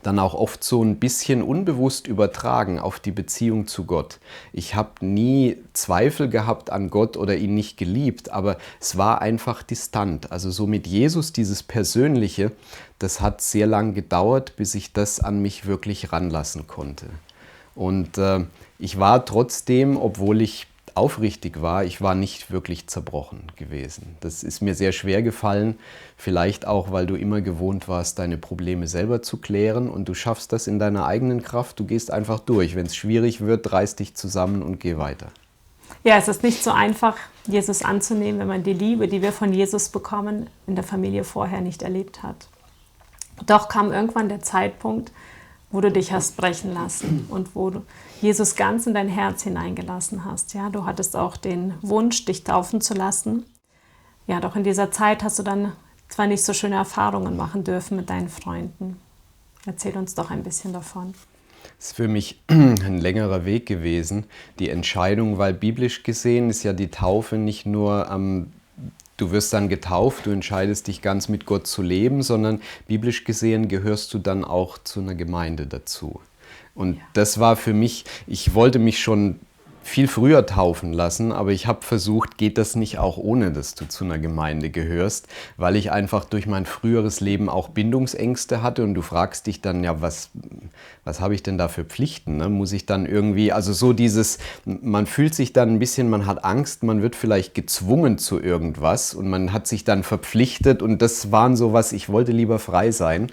dann auch oft so ein bisschen unbewusst übertragen auf die Beziehung zu Gott. Ich habe nie Zweifel gehabt an Gott oder ihn nicht geliebt, aber es war einfach distant. Also so mit Jesus, dieses Persönliche, das hat sehr lang gedauert, bis ich das an mich wirklich ranlassen konnte. Und ich war trotzdem, obwohl ich aufrichtig war, ich war nicht wirklich zerbrochen gewesen. Das ist mir sehr schwer gefallen, vielleicht auch, weil du immer gewohnt warst, deine Probleme selber zu klären und du schaffst das in deiner eigenen Kraft, du gehst einfach durch. Wenn es schwierig wird, reiß dich zusammen und geh weiter. Ja, es ist nicht so einfach, Jesus anzunehmen, wenn man die Liebe, die wir von Jesus bekommen, in der Familie vorher nicht erlebt hat. Doch kam irgendwann der Zeitpunkt, wo du dich hast brechen lassen und wo du Jesus ganz in dein Herz hineingelassen hast. Ja, du hattest auch den Wunsch, dich taufen zu lassen. Ja, doch in dieser Zeit hast du dann zwar nicht so schöne Erfahrungen machen dürfen mit deinen Freunden. Erzähl uns doch ein bisschen davon. Es ist für mich ein längerer Weg gewesen. Die Entscheidung, weil biblisch gesehen ist ja die Taufe nicht nur du wirst dann getauft, du entscheidest dich ganz mit Gott zu leben, sondern biblisch gesehen gehörst du dann auch zu einer Gemeinde dazu. Und das war für mich, ich wollte mich schon viel früher taufen lassen, aber ich habe versucht, geht das nicht auch ohne, dass du zu einer Gemeinde gehörst, weil ich einfach durch mein früheres Leben auch Bindungsängste hatte und du fragst dich dann, ja, was habe ich denn da für Pflichten? Ne? Muss ich dann irgendwie, also so dieses, man fühlt sich dann ein bisschen, man hat Angst, man wird vielleicht gezwungen zu irgendwas und man hat sich dann verpflichtet und das waren so was, ich wollte lieber frei sein.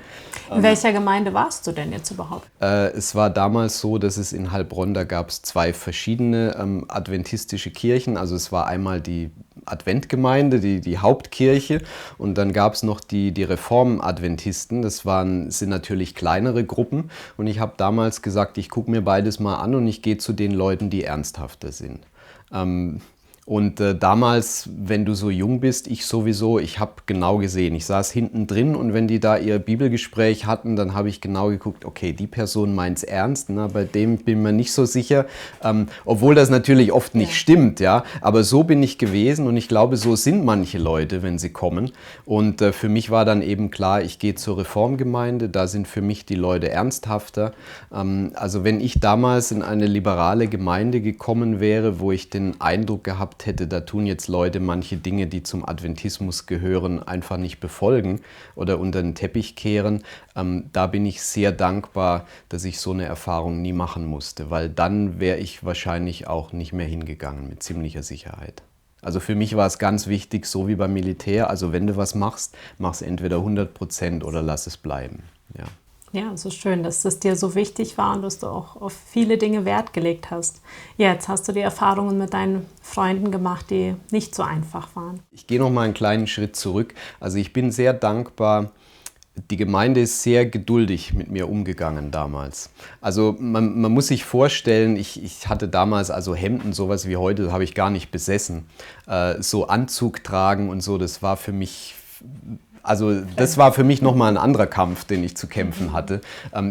In welcher Gemeinde warst du denn jetzt überhaupt? Es war damals so, dass es in Heilbronn, da gab es 2 verschiedene adventistische Kirchen. Also es war einmal die Adventgemeinde, die Hauptkirche und dann gab es noch die Reformadventisten. Das sind natürlich kleinere Gruppen und ich habe damals gesagt, ich gucke mir beides mal an und ich gehe zu den Leuten, die ernsthafter sind. Damals, wenn du so jung bist, ich sowieso, ich habe genau gesehen, ich saß hinten drin und wenn die da ihr Bibelgespräch hatten, dann habe ich genau geguckt, okay, die Person meint es ernst, ne? Bei dem bin ich mir nicht so sicher, obwohl das natürlich oft nicht stimmt, ja, aber so bin ich gewesen und ich glaube, so sind manche Leute, wenn sie kommen und für mich war dann eben klar, ich gehe zur Reformgemeinde, da sind für mich die Leute ernsthafter, also wenn ich damals in eine liberale Gemeinde gekommen wäre, wo ich den Eindruck gehabt hätte, da tun jetzt Leute manche Dinge, die zum Adventismus gehören, einfach nicht befolgen oder unter den Teppich kehren. Da bin ich sehr dankbar, dass ich so eine Erfahrung nie machen musste, weil dann wäre ich wahrscheinlich auch nicht mehr hingegangen, mit ziemlicher Sicherheit. Also für mich war es ganz wichtig, so wie beim Militär, also wenn du was machst, mach es entweder 100% oder lass es bleiben. Ja. Ja, so schön, dass das dir so wichtig war und dass du auch auf viele Dinge Wert gelegt hast. Jetzt hast du die Erfahrungen mit deinen Freunden gemacht, die nicht so einfach waren. Ich gehe noch mal einen kleinen Schritt zurück. Also ich bin sehr dankbar. Die Gemeinde ist sehr geduldig mit mir umgegangen damals. Also man muss sich vorstellen, ich hatte damals also Hemden, sowas wie heute, habe ich gar nicht besessen. So Anzug tragen und so, das war für mich... Also das war für mich nochmal ein anderer Kampf, den ich zu kämpfen hatte.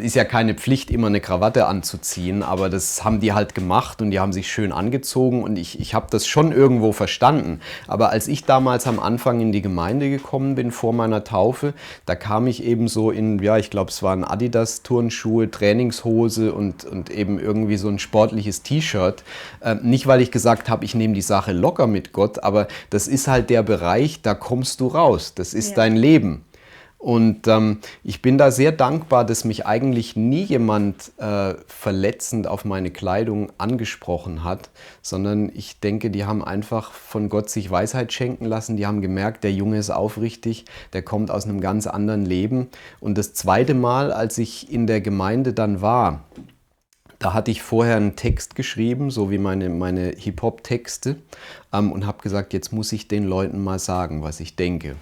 Ist ja keine Pflicht, immer eine Krawatte anzuziehen, aber das haben die halt gemacht und die haben sich schön angezogen und ich habe das schon irgendwo verstanden. Aber als ich damals am Anfang in die Gemeinde gekommen bin, vor meiner Taufe, da kam ich eben so in, ja, ich glaube es waren Adidas-Turnschuhe, Trainingshose und eben irgendwie so ein sportliches T-Shirt. Nicht, weil ich gesagt habe, ich nehme die Sache locker mit Gott, aber das ist halt der Bereich, da kommst du raus. Das ist dein Leben. Und ich bin da sehr dankbar, dass mich eigentlich nie jemand verletzend auf meine Kleidung angesprochen hat, sondern ich denke, die haben einfach von Gott sich Weisheit schenken lassen. Die haben gemerkt, der Junge ist aufrichtig, der kommt aus einem ganz anderen Leben. Und das zweite Mal, als ich in der Gemeinde dann war, da hatte ich vorher einen Text geschrieben, so wie meine Hip-Hop-Texte, und habe gesagt, jetzt muss ich den Leuten mal sagen, was ich denke.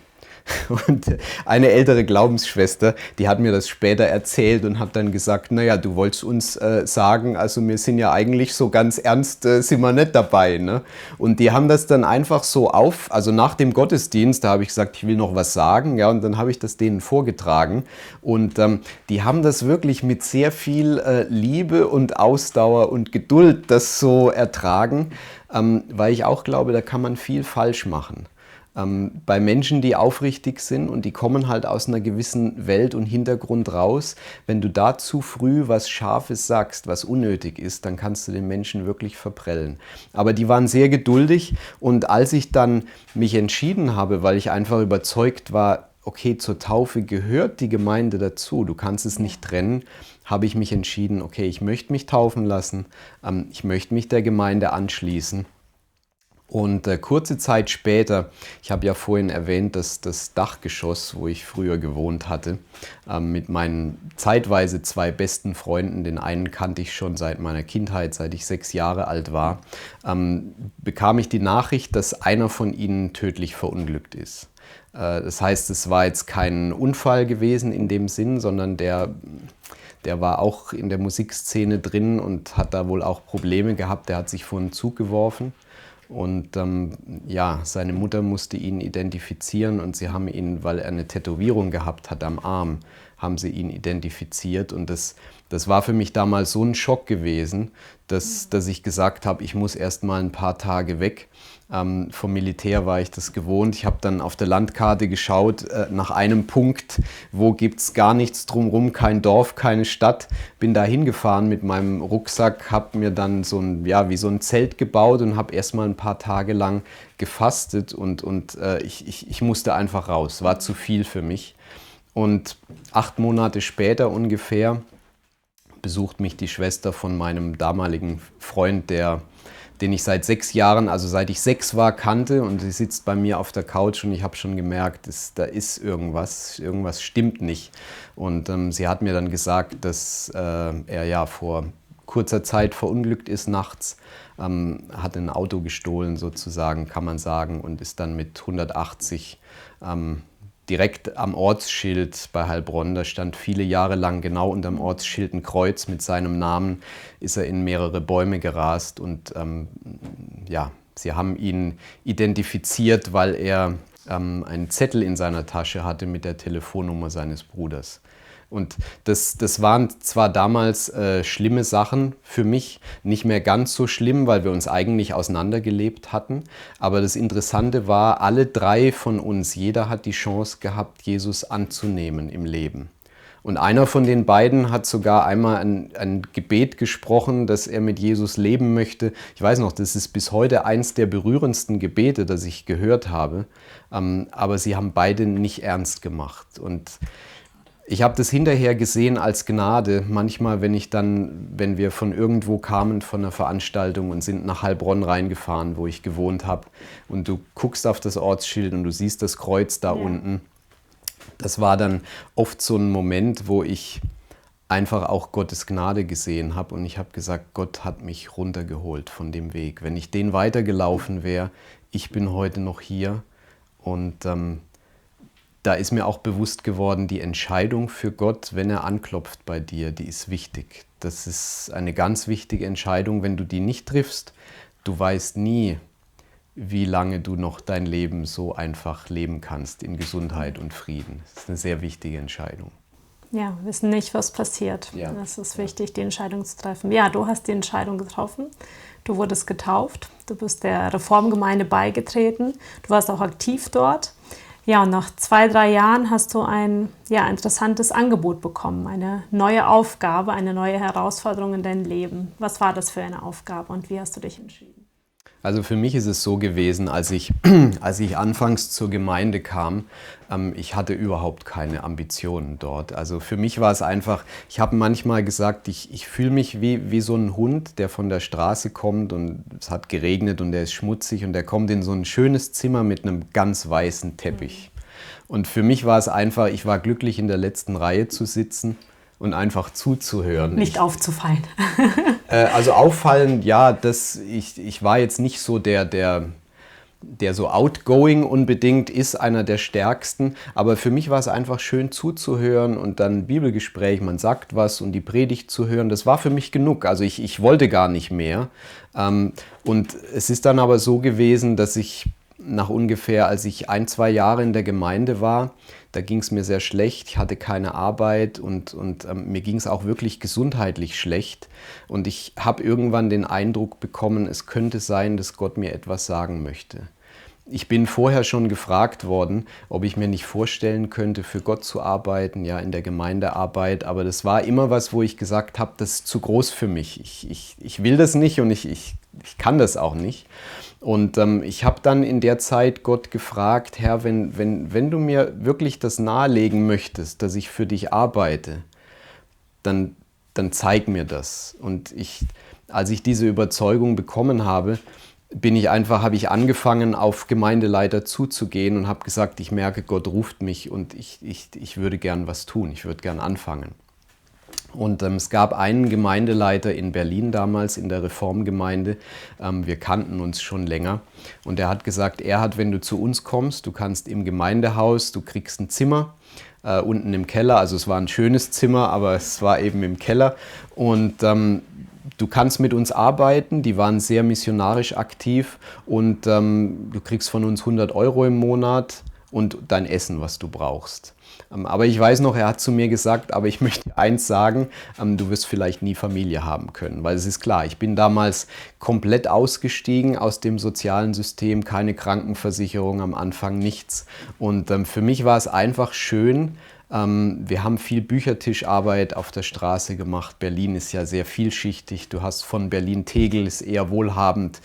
Und eine ältere Glaubensschwester, die hat mir das später erzählt und hat dann gesagt, naja, du wolltest uns sagen, also wir sind ja eigentlich so ganz ernst, sind wir nicht dabei. Ne? Und die haben das dann einfach so also nach dem Gottesdienst, da habe ich gesagt, ich will noch was sagen, ja, und dann habe ich das denen vorgetragen. Und die haben das wirklich mit sehr viel Liebe und Ausdauer und Geduld das so ertragen, weil ich auch glaube, da kann man viel falsch machen. Bei Menschen, die aufrichtig sind und die kommen halt aus einer gewissen Welt und Hintergrund raus, wenn du da zu früh was Scharfes sagst, was unnötig ist, dann kannst du den Menschen wirklich verprellen. Aber die waren sehr geduldig und als ich dann mich entschieden habe, weil ich einfach überzeugt war, okay, zur Taufe gehört die Gemeinde dazu, du kannst es nicht trennen, habe ich mich entschieden, okay, ich möchte mich taufen lassen, ich möchte mich der Gemeinde anschließen. Und kurze Zeit später, ich habe ja vorhin erwähnt, dass das Dachgeschoss, wo ich früher gewohnt hatte, mit meinen zeitweise 2 besten Freunden, den einen kannte ich schon seit meiner Kindheit, seit ich 6 Jahre alt war, bekam ich die Nachricht, dass einer von ihnen tödlich verunglückt ist. Das heißt, es war jetzt kein Unfall gewesen in dem Sinn, sondern der war auch in der Musikszene drin und hat da wohl auch Probleme gehabt. Der hat sich vor einen Zug geworfen. Und ja, seine Mutter musste ihn identifizieren und sie haben ihn, weil er eine Tätowierung gehabt hat am Arm, haben sie ihn identifiziert. Und das war für mich damals so ein Schock gewesen, dass ich gesagt habe, ich muss erst mal ein paar Tage weg. Vom Militär war ich das gewohnt. Ich habe dann auf der Landkarte geschaut nach einem Punkt, wo gibt es gar nichts drumherum, kein Dorf, keine Stadt. Bin da hingefahren mit meinem Rucksack, habe mir dann wie so ein Zelt gebaut und habe erst mal ein paar Tage lang gefastet und ich musste einfach raus. War zu viel für mich. Und 8 Monate später ungefähr besucht mich die Schwester von meinem damaligen Freund, den ich seit 6 Jahren, also seit ich 6 war, kannte, und sie sitzt bei mir auf der Couch und ich habe schon gemerkt, da ist irgendwas stimmt nicht. Und sie hat mir dann gesagt, dass er ja vor kurzer Zeit verunglückt ist nachts, hat ein Auto gestohlen sozusagen, kann man sagen, und ist dann mit 180 direkt am Ortsschild bei Heilbronn, da stand viele Jahre lang genau unterm Ortsschild ein Kreuz mit seinem Namen, ist er in mehrere Bäume gerast und ja, sie haben ihn identifiziert, weil er einen Zettel in seiner Tasche hatte mit der Telefonnummer seines Bruders. Und das waren zwar damals schlimme Sachen für mich, nicht mehr ganz so schlimm, weil wir uns eigentlich auseinandergelebt hatten. Aber das Interessante war, alle 3 von uns, jeder hat die Chance gehabt, Jesus anzunehmen im Leben. Und einer von den beiden hat sogar einmal ein Gebet gesprochen, dass er mit Jesus leben möchte. Ich weiß noch, das ist bis heute eins der berührendsten Gebete, das ich gehört habe. Aber sie haben beide nicht ernst gemacht. Und ich habe das hinterher gesehen als Gnade. Manchmal, wenn wir von irgendwo kamen, von einer Veranstaltung und sind nach Heilbronn reingefahren, wo ich gewohnt habe, und du guckst auf das Ortsschild und du siehst das Kreuz da unten. Das war dann oft so ein Moment, wo ich einfach auch Gottes Gnade gesehen habe und ich habe gesagt, Gott hat mich runtergeholt von dem Weg. Wenn ich den weitergelaufen wäre, ich bin heute noch hier. Und da ist mir auch bewusst geworden, die Entscheidung für Gott, wenn er anklopft bei dir, die ist wichtig. Das ist eine ganz wichtige Entscheidung. Wenn du die nicht triffst, du weißt nie, wie lange du noch dein Leben so einfach leben kannst in Gesundheit und Frieden. Das ist eine sehr wichtige Entscheidung. Ja, wir wissen nicht, was passiert. Ja. Das ist wichtig, die Entscheidung zu treffen. Ja, du hast die Entscheidung getroffen. Du wurdest getauft. Du bist der Reformgemeinde beigetreten. Du warst auch aktiv dort. Ja, und nach 2, 3 Jahren hast du ein interessantes Angebot bekommen, eine neue Aufgabe, eine neue Herausforderung in deinem Leben. Was war das für eine Aufgabe und wie hast du dich entschieden? Also für mich ist es so gewesen, als ich anfangs zur Gemeinde kam, ich hatte überhaupt keine Ambitionen dort. Also für mich war es einfach, ich habe manchmal gesagt, ich fühle mich wie so ein Hund, der von der Straße kommt und es hat geregnet und der ist schmutzig und der kommt in so ein schönes Zimmer mit einem ganz weißen Teppich. Und für mich war es einfach, ich war glücklich, in der letzten Reihe zu sitzen und einfach zuzuhören. Nicht aufzufallen. Also auffallen, ja, ich war jetzt nicht so der der so outgoing unbedingt ist, einer der stärksten. Aber für mich war es einfach schön zuzuhören und dann Bibelgespräch, man sagt was und die Predigt zu hören, das war für mich genug. Also ich wollte gar nicht mehr. Und es ist dann aber so gewesen, dass ich nach ungefähr, als ich 1-2 Jahre in der Gemeinde war, da ging es mir sehr schlecht, ich hatte keine Arbeit und mir ging es auch wirklich gesundheitlich schlecht. Und ich habe irgendwann den Eindruck bekommen, es könnte sein, dass Gott mir etwas sagen möchte. Ich bin vorher schon gefragt worden, ob ich mir nicht vorstellen könnte, für Gott zu arbeiten, ja, in der Gemeindearbeit. Aber das war immer was, wo ich gesagt habe, das ist zu groß für mich. Ich will das nicht und ich kann das auch nicht. Und ich habe dann in der Zeit Gott gefragt, Herr, wenn du mir wirklich das nahelegen möchtest, dass ich für dich arbeite, dann zeig mir das. Und als ich diese Überzeugung bekommen habe, habe ich angefangen, auf Gemeindeleiter zuzugehen und habe gesagt, ich merke, Gott ruft mich und ich würde gern was tun, ich würde gern anfangen. Und es gab einen Gemeindeleiter in Berlin damals, in der Reformgemeinde, wir kannten uns schon länger und er hat gesagt, wenn du zu uns kommst, du kannst im Gemeindehaus, du kriegst ein Zimmer, unten im Keller, also es war ein schönes Zimmer, aber es war eben im Keller und du kannst mit uns arbeiten, die waren sehr missionarisch aktiv und du kriegst von uns 100 € im Monat und dein Essen, was du brauchst. Aber ich weiß noch, er hat zu mir gesagt, aber ich möchte eins sagen, du wirst vielleicht nie Familie haben können, weil es ist klar, ich bin damals komplett ausgestiegen aus dem sozialen System, keine Krankenversicherung am Anfang, nichts. Und für mich war es einfach schön. Wir haben viel Büchertischarbeit auf der Straße gemacht. Berlin ist ja sehr vielschichtig. Du hast von Berlin-Tegel, ist eher wohlhabend,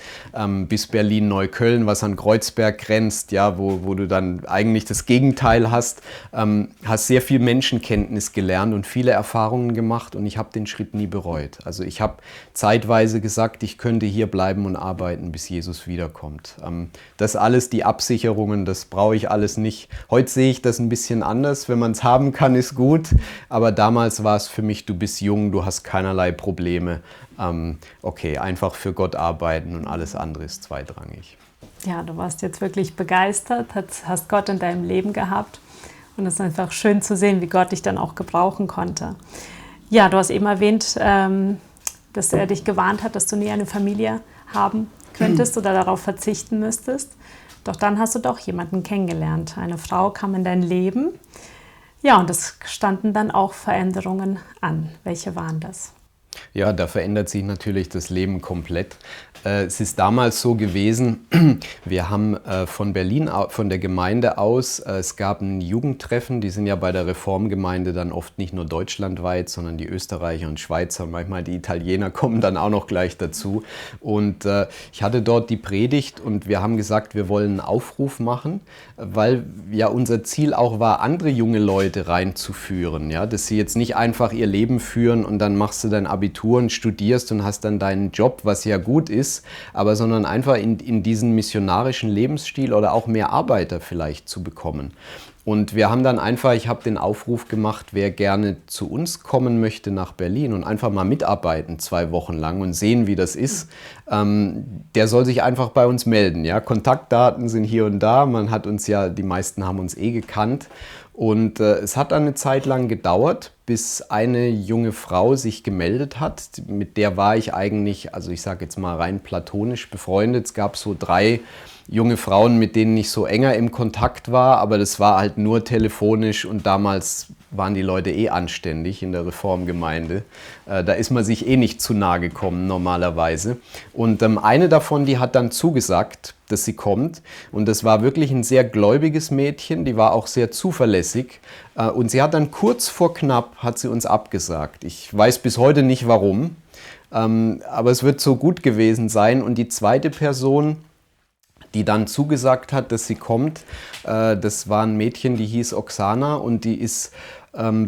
bis Berlin-Neukölln, was an Kreuzberg grenzt, ja, wo du dann eigentlich das Gegenteil hast. Hast sehr viel Menschenkenntnis gelernt und viele Erfahrungen gemacht und ich habe den Schritt nie bereut. Also ich habe zeitweise gesagt, ich könnte hier bleiben und arbeiten, bis Jesus wiederkommt. Das alles, die Absicherungen, das brauche ich alles nicht. Heute sehe ich das ein bisschen anders, wenn man es haben kann, ist gut, aber damals war es für mich, du bist jung, du hast keinerlei Probleme, okay, einfach für Gott arbeiten und alles andere ist zweitrangig. Ja, du warst jetzt wirklich begeistert, hast Gott in deinem Leben gehabt und es ist einfach schön zu sehen, wie Gott dich dann auch gebrauchen konnte. Ja, du hast eben erwähnt, dass er dich gewarnt hat, dass du nie eine Familie haben könntest oder darauf verzichten müsstest. Doch dann hast du doch jemanden kennengelernt. Eine Frau kam in dein Leben. Ja, und es standen dann auch Veränderungen an. Welche waren das? Ja, da verändert sich natürlich das Leben komplett. Es ist damals so gewesen, wir haben von Berlin, von der Gemeinde aus, es gab ein Jugendtreffen, die sind ja bei der Reformgemeinde dann oft nicht nur deutschlandweit, sondern die Österreicher und Schweizer und manchmal die Italiener kommen dann auch noch gleich dazu. Und ich hatte dort die Predigt und wir haben gesagt, wir wollen einen Aufruf machen, weil ja unser Ziel auch war, andere junge Leute reinzuführen, ja, dass sie jetzt nicht einfach ihr Leben führen und dann machst du dein Abitur und studierst und hast dann deinen Job, was ja gut ist, aber sondern einfach in diesen missionarischen Lebensstil oder auch mehr Arbeiter vielleicht zu bekommen. Und wir haben dann einfach, ich habe den Aufruf gemacht, wer gerne zu uns kommen möchte nach Berlin und einfach mal mitarbeiten 2 Wochen lang und sehen, wie das ist, der soll sich einfach bei uns melden. Ja? Kontaktdaten sind hier und da, man hat uns ja, die meisten haben uns gekannt. Und es hat dann eine Zeit lang gedauert, bis eine junge Frau sich gemeldet hat. Mit der war ich eigentlich, also ich sage jetzt mal rein platonisch befreundet. Es gab so 3 junge Frauen, mit denen ich so enger im Kontakt war, aber das war halt nur telefonisch und damals waren die Leute anständig in der Reformgemeinde. Da ist man sich nicht zu nahe gekommen normalerweise. Und eine davon, die hat dann zugesagt, dass sie kommt. Und das war wirklich ein sehr gläubiges Mädchen, die war auch sehr zuverlässig. Und sie hat dann kurz vor knapp, hat sie uns abgesagt. Ich weiß bis heute nicht warum, aber es wird so gut gewesen sein. Und die zweite Person, die dann zugesagt hat, dass sie kommt, das war ein Mädchen, die hieß Oksana und die ist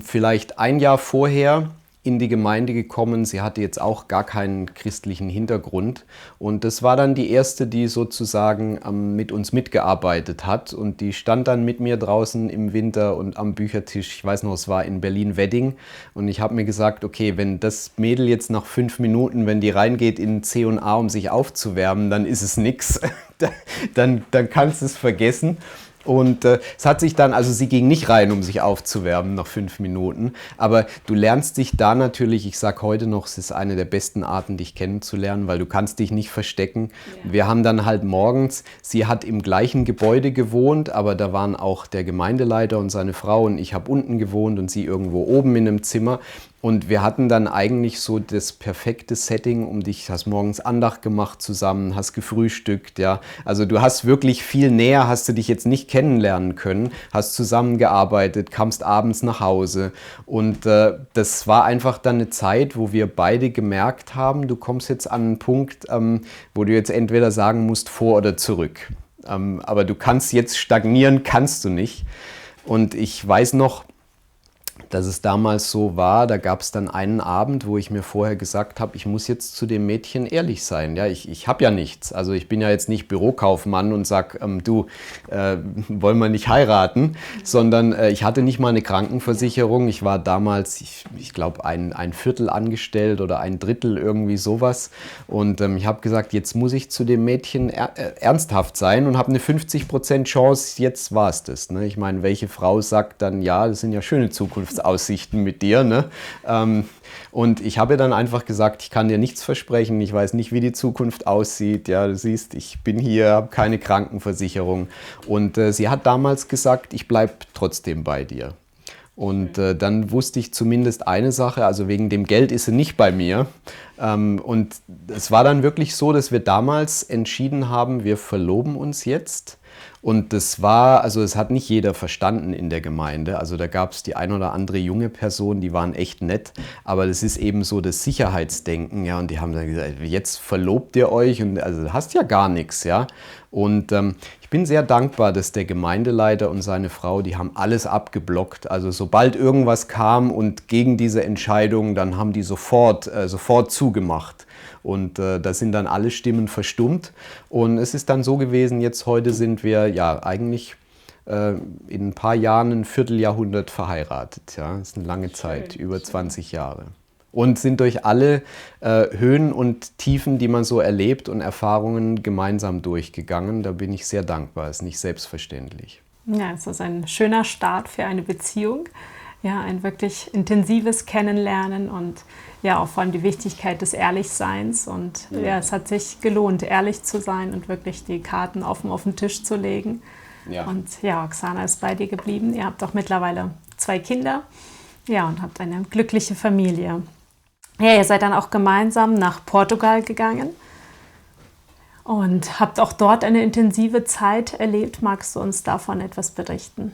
vielleicht ein Jahr vorher in die Gemeinde gekommen. Sie hatte jetzt auch gar keinen christlichen Hintergrund. Und das war dann die erste, die sozusagen mit uns mitgearbeitet hat. Und die stand dann mit mir draußen im Winter und am Büchertisch. Ich weiß noch, es war in Berlin-Wedding. Und ich habe mir gesagt, okay, wenn das Mädel jetzt nach 5 Minuten, wenn die reingeht in C&A, um sich aufzuwärmen, dann ist es nix. Dann kannst du es vergessen. Und es hat sich dann, also sie ging nicht rein, um sich aufzuwärmen nach 5 Minuten, aber du lernst dich da natürlich, ich sage heute noch, es ist eine der besten Arten, dich kennenzulernen, weil du kannst dich nicht verstecken. Ja. Wir haben dann halt morgens, sie hat im gleichen Gebäude gewohnt, aber da waren auch der Gemeindeleiter und seine Frau und ich habe unten gewohnt und sie irgendwo oben in einem Zimmer. Und wir hatten dann eigentlich so das perfekte Setting, um dich, hast morgens Andacht gemacht zusammen, hast gefrühstückt, ja. Also du hast wirklich viel näher, hast du dich jetzt nicht kennenlernen können, hast zusammengearbeitet, kamst abends nach Hause. Und das war einfach dann eine Zeit, wo wir beide gemerkt haben, du kommst jetzt an einen Punkt, wo du jetzt entweder sagen musst, vor oder zurück. Aber du kannst jetzt stagnieren, kannst du nicht. Und ich weiß noch, dass es damals so war, da gab es dann einen Abend, wo ich mir vorher gesagt habe, ich muss jetzt zu dem Mädchen ehrlich sein. Ja, ich habe ja nichts. Also ich bin ja jetzt nicht Bürokaufmann und sage, wollen wir nicht heiraten, sondern ich hatte nicht mal eine Krankenversicherung. Ich war damals, ich glaube, ein Viertel angestellt oder ein Drittel, irgendwie sowas. Und ich habe gesagt, jetzt muss ich zu dem Mädchen ernsthaft sein und habe eine 50% Chance, jetzt war es das. Ne? Ich meine, welche Frau sagt dann, ja, das sind ja schöne Zukunftsaussichten mit dir, ne? Und ich habe dann einfach gesagt, ich kann dir nichts versprechen, ich weiß nicht, wie die Zukunft aussieht. Ja, du siehst, ich bin hier, habe keine Krankenversicherung. Und sie hat damals gesagt, ich bleibe trotzdem bei dir. Und dann wusste ich zumindest eine Sache, also wegen dem Geld ist sie nicht bei mir. Und es war dann wirklich so, dass wir damals entschieden haben, wir verloben uns jetzt. Und das war, also es hat nicht jeder verstanden in der Gemeinde. Also da gab es die ein oder andere junge Person, die waren echt nett. Aber das ist eben so das Sicherheitsdenken, ja. Und die haben dann gesagt, jetzt verlobt ihr euch und also du hast ja gar nichts, ja. Und ich bin sehr dankbar, dass der Gemeindeleiter und seine Frau, die haben alles abgeblockt. Also sobald irgendwas kam und gegen diese Entscheidung, dann haben die sofort zugemacht. Und da sind dann alle Stimmen verstummt. Und es ist dann so gewesen, jetzt heute sind wir ja eigentlich in ein paar Jahren ein Vierteljahrhundert verheiratet. Ja? Das ist eine lange Zeit, über 20 Jahre. Und sind durch alle Höhen und Tiefen, die man so erlebt und Erfahrungen gemeinsam durchgegangen. Da bin ich sehr dankbar, ist nicht selbstverständlich. Ja, es ist ein schöner Start für eine Beziehung. Ja, ein wirklich intensives Kennenlernen und ja, auch vor allem die Wichtigkeit des Ehrlichseins. Und ja, es hat sich gelohnt, ehrlich zu sein und wirklich die Karten offen auf den Tisch zu legen. Ja. Und ja, Oksana ist bei dir geblieben. Ihr habt auch mittlerweile 2 Kinder, ja, und habt eine glückliche Familie. Ja, ihr seid dann auch gemeinsam nach Portugal gegangen und habt auch dort eine intensive Zeit erlebt. Magst du uns davon etwas berichten?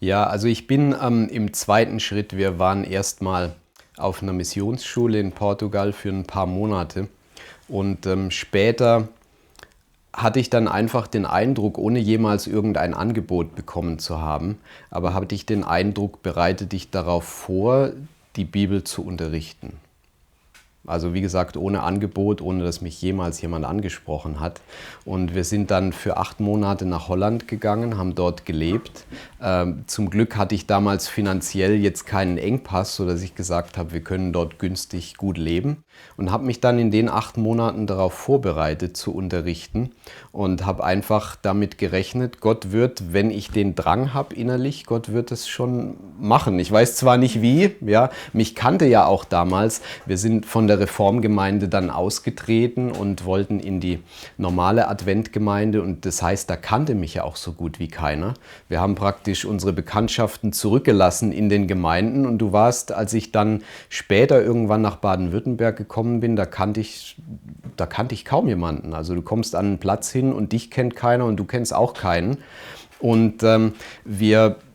Ja, also ich bin im zweiten Schritt, wir waren erstmal auf einer Missionsschule in Portugal für ein paar Monate und später hatte ich dann einfach den Eindruck, ohne jemals irgendein Angebot bekommen zu haben, aber hatte ich den Eindruck, bereite dich darauf vor, die Bibel zu unterrichten. Also wie gesagt, ohne Angebot, ohne dass mich jemals jemand angesprochen hat. Und wir sind dann für 8 Monate nach Holland gegangen, haben dort gelebt. Zum Glück hatte ich damals finanziell jetzt keinen Engpass, sodass ich gesagt habe, wir können dort günstig gut leben. Und habe mich dann in den 8 Monaten darauf vorbereitet zu unterrichten und habe einfach damit gerechnet, Gott wird, wenn ich den Drang habe innerlich, Gott wird es schon machen. Ich weiß zwar nicht wie, ja, mich kannte ja auch damals, wir sind von der Reformgemeinde dann ausgetreten und wollten in die normale Adventgemeinde und das heißt, da kannte mich ja auch so gut wie keiner. Wir haben praktisch unsere Bekanntschaften zurückgelassen in den Gemeinden und du warst, als ich dann später irgendwann nach Baden-Württemberg gekommen bin, da kannte ich kaum jemanden. Also du kommst an einen Platz hin und dich kennt keiner und du kennst auch keinen. Und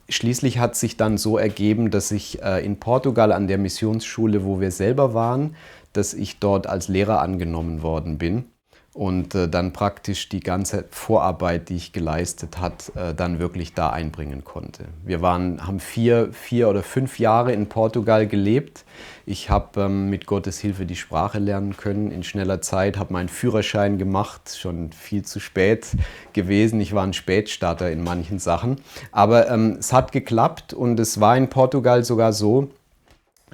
schließlich hat sich dann so ergeben, dass ich in Portugal an der Missionsschule, wo wir selber waren, dass ich dort als Lehrer angenommen worden bin. und dann praktisch die ganze Vorarbeit, die ich geleistet hat, dann wirklich da einbringen konnte. Wir haben 4 oder 5 Jahre in Portugal gelebt. Ich habe mit Gottes Hilfe die Sprache lernen können in schneller Zeit, habe meinen Führerschein gemacht, schon viel zu spät gewesen. Ich war ein Spätstarter in manchen Sachen, aber es hat geklappt und es war in Portugal sogar so,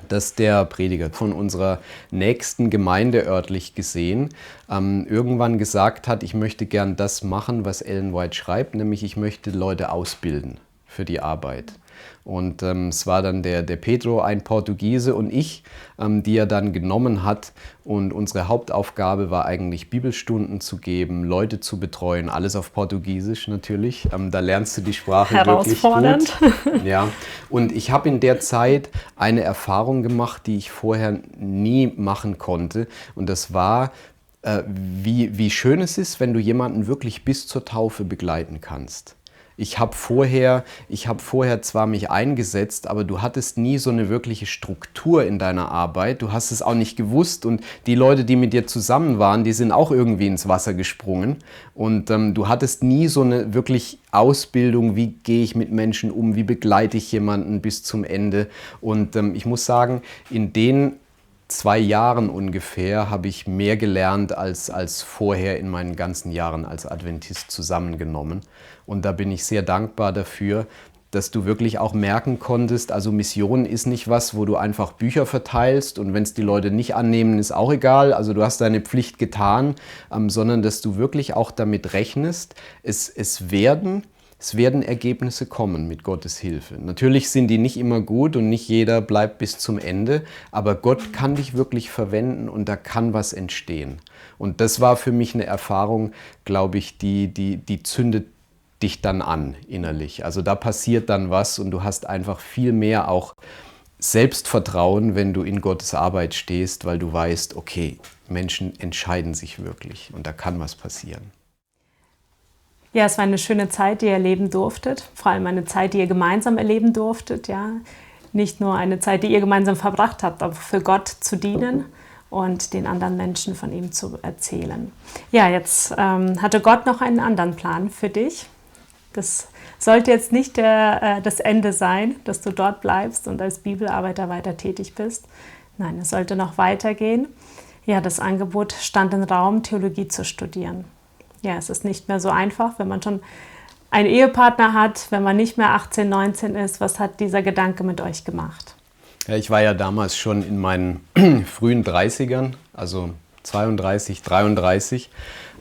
dass der Prediger von unserer nächsten Gemeinde örtlich gesehen irgendwann gesagt hat, ich möchte gern das machen, was Ellen White schreibt, nämlich ich möchte Leute ausbilden für die Arbeit. Und es war dann der Pedro, ein Portugiese, und ich, die er dann genommen hat. Und unsere Hauptaufgabe war eigentlich, Bibelstunden zu geben, Leute zu betreuen, alles auf Portugiesisch natürlich. Da lernst du die Sprache wirklich gut. Ja. Und ich habe in der Zeit eine Erfahrung gemacht, die ich vorher nie machen konnte. Und das war, wie schön es ist, wenn du jemanden wirklich bis zur Taufe begleiten kannst. Ich habe vorher zwar mich eingesetzt, aber du hattest nie so eine wirkliche Struktur in deiner Arbeit. Du hast es auch nicht gewusst und die Leute, die mit dir zusammen waren, die sind auch irgendwie ins Wasser gesprungen. Und du hattest nie so eine wirklich Ausbildung, wie gehe ich mit Menschen um, wie begleite ich jemanden bis zum Ende. Und ich muss sagen, in den 2 Jahren ungefähr habe ich mehr gelernt als vorher in meinen ganzen Jahren als Adventist zusammengenommen. Und da bin ich sehr dankbar dafür, dass du wirklich auch merken konntest, also Mission ist nicht was, wo du einfach Bücher verteilst und wenn es die Leute nicht annehmen, ist auch egal. Also du hast deine Pflicht getan, sondern dass du wirklich auch damit rechnest, es werden Ergebnisse kommen mit Gottes Hilfe. Natürlich sind die nicht immer gut und nicht jeder bleibt bis zum Ende, aber Gott kann dich wirklich verwenden und da kann was entstehen. Und das war für mich eine Erfahrung, glaube ich, die zündet dich dann an innerlich. Also da passiert dann was und du hast einfach viel mehr auch Selbstvertrauen, wenn du in Gottes Arbeit stehst, weil du weißt, okay, Menschen entscheiden sich wirklich und da kann was passieren. Ja, es war eine schöne Zeit, die ihr erleben durftet. Vor allem eine Zeit, die ihr gemeinsam erleben durftet. Ja. Nicht nur eine Zeit, die ihr gemeinsam verbracht habt, aber für Gott zu dienen und den anderen Menschen von ihm zu erzählen. Ja, jetzt hatte Gott noch einen anderen Plan für dich. Das sollte jetzt nicht das Ende sein, dass du dort bleibst und als Bibelarbeiter weiter tätig bist. Nein, es sollte noch weitergehen. Ja, das Angebot stand im Raum, Theologie zu studieren. Ja, es ist nicht mehr so einfach, wenn man schon einen Ehepartner hat, wenn man nicht mehr 18, 19 ist. Was hat dieser Gedanke mit euch gemacht? Ja, ich war ja damals schon in meinen frühen 30ern, also 32, 33,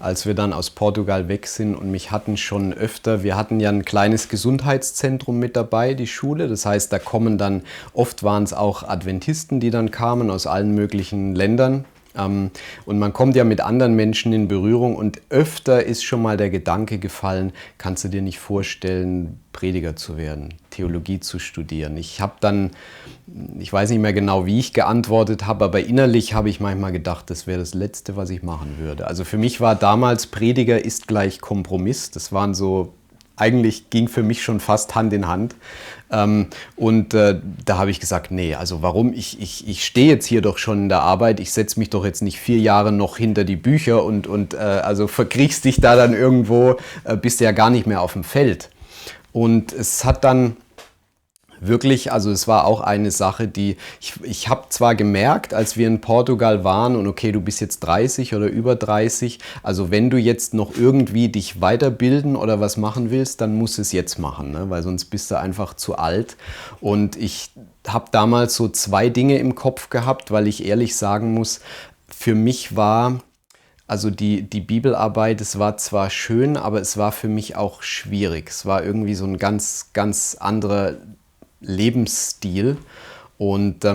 als wir dann aus Portugal weg sind und mich hatten schon öfter, wir hatten ja ein kleines Gesundheitszentrum mit dabei, die Schule, das heißt, da kommen dann, oft waren es auch Adventisten, die dann kamen aus allen möglichen Ländern. Und man kommt ja mit anderen Menschen in Berührung und öfter ist schon mal der Gedanke gefallen, kannst du dir nicht vorstellen, Prediger zu werden, Theologie zu studieren. Ich weiß nicht mehr genau, wie ich geantwortet habe, aber innerlich habe ich manchmal gedacht, das wäre das Letzte, was ich machen würde. Also für mich war damals Prediger ist gleich Kompromiss, das waren so, eigentlich ging für mich schon fast Hand in Hand. Da habe ich gesagt, nee, also warum? Ich stehe jetzt hier doch schon in der Arbeit, ich setze mich doch jetzt nicht 4 Jahre noch hinter die Bücher also verkriechst dich da dann irgendwo, bist du ja gar nicht mehr auf dem Feld. Und es hat dann wirklich, also es war auch eine Sache, die ich habe zwar gemerkt, als wir in Portugal waren und okay, du bist jetzt 30 oder über 30, also wenn du jetzt noch irgendwie dich weiterbilden oder was machen willst, dann musst du es jetzt machen, ne? Weil sonst bist du einfach zu alt. Und ich habe damals so 2 Dinge im Kopf gehabt, weil ich ehrlich sagen muss, für mich war also die Bibelarbeit, es war zwar schön, aber es war für mich auch schwierig. Es war irgendwie so ein ganz, ganz anderer Lebensstil und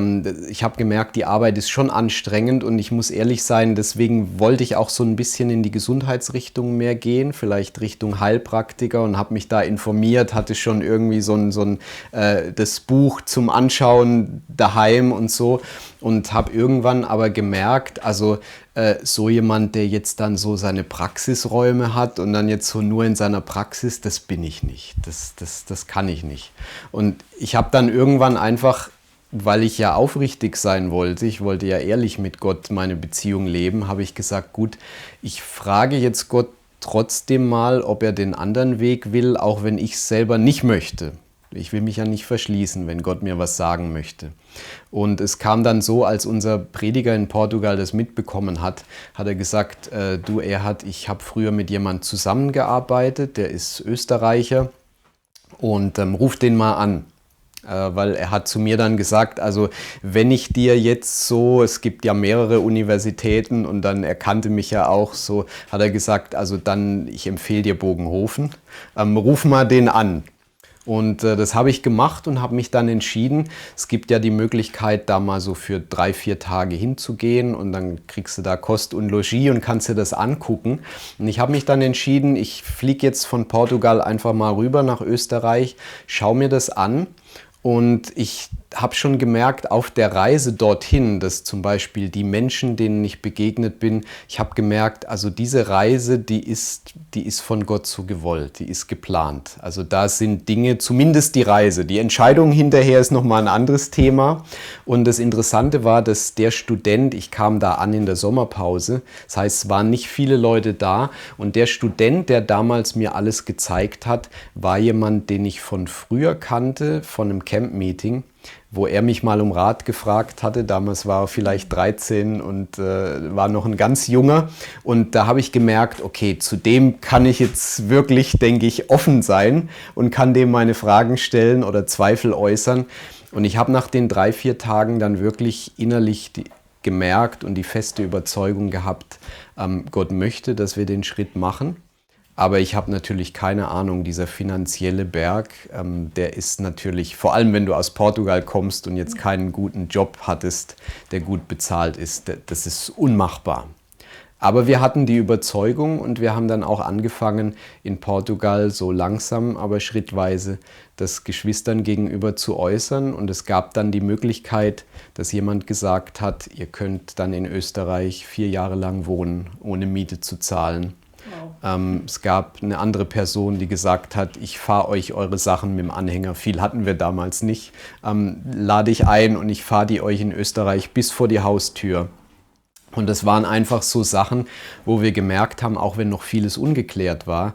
ich habe gemerkt, die Arbeit ist schon anstrengend und ich muss ehrlich sein, deswegen wollte ich auch so ein bisschen in die Gesundheitsrichtung mehr gehen, vielleicht Richtung Heilpraktiker und habe mich da informiert, hatte schon irgendwie das Buch zum Anschauen daheim und so und habe irgendwann aber gemerkt, also so jemand, der jetzt dann so seine Praxisräume hat und dann jetzt so nur in seiner Praxis, das bin ich nicht, das kann ich nicht. Und ich habe dann irgendwann einfach weil ich ja aufrichtig sein wollte, ich wollte ja ehrlich mit Gott meine Beziehung leben, habe ich gesagt, gut, ich frage jetzt Gott trotzdem mal, ob er den anderen Weg will, auch wenn ich es selber nicht möchte. Ich will mich ja nicht verschließen, wenn Gott mir was sagen möchte. Und es kam dann so, als unser Prediger in Portugal das mitbekommen hat, hat er gesagt, du Erhard, ich habe früher mit jemandem zusammengearbeitet, der ist Österreicher und ruf den mal an. Weil er hat zu mir dann gesagt, also wenn ich dir jetzt so, es gibt ja mehrere Universitäten und dann er kannte mich ja auch so, hat er gesagt, also dann, ich empfehle dir Bogenhofen, ruf mal den an. Und das habe ich gemacht und habe mich dann entschieden, es gibt ja die Möglichkeit, da mal so für 3-4 Tage hinzugehen und dann kriegst du da Kost und Logis und kannst dir das angucken. Und ich habe mich dann entschieden, ich fliege jetzt von Portugal einfach mal rüber nach Österreich, schaue mir das an. Und ich habe schon gemerkt auf der Reise dorthin, dass zum Beispiel die Menschen, denen ich begegnet bin, ich habe gemerkt, also diese Reise, die ist von Gott so gewollt, die ist geplant. Also da sind Dinge, zumindest die Reise. Die Entscheidung hinterher ist nochmal ein anderes Thema. Und das Interessante war, dass der Student, ich kam da an in der Sommerpause, das heißt, es waren nicht viele Leute da. Und der Student, der damals mir alles gezeigt hat, war jemand, den ich von früher kannte, von einem Camp-Meeting, wo er mich mal um Rat gefragt hatte. Damals war er vielleicht 13 und war noch ein ganz junger. Und da habe ich gemerkt, okay, zu dem kann ich jetzt wirklich, denke ich, offen sein und kann dem meine Fragen stellen oder Zweifel äußern. Und ich habe nach den 3-4 Tagen dann wirklich innerlich gemerkt und die feste Überzeugung gehabt, Gott möchte, dass wir den Schritt machen. Aber ich habe natürlich keine Ahnung, dieser finanzielle Berg, der ist natürlich, vor allem wenn du aus Portugal kommst und jetzt keinen guten Job hattest, der gut bezahlt ist, das ist unmachbar. Aber wir hatten die Überzeugung und wir haben dann auch angefangen, in Portugal so langsam, aber schrittweise das Geschwistern gegenüber zu äußern. Und es gab dann die Möglichkeit, dass jemand gesagt hat, ihr könnt dann in Österreich 4 Jahre lang wohnen, ohne Miete zu zahlen. Wow. Es gab eine andere Person, die gesagt hat, ich fahre euch eure Sachen mit dem Anhänger, viel hatten wir damals nicht, lade ich ein und ich fahre die euch in Österreich bis vor die Haustür. Und das waren einfach so Sachen, wo wir gemerkt haben, auch wenn noch vieles ungeklärt war,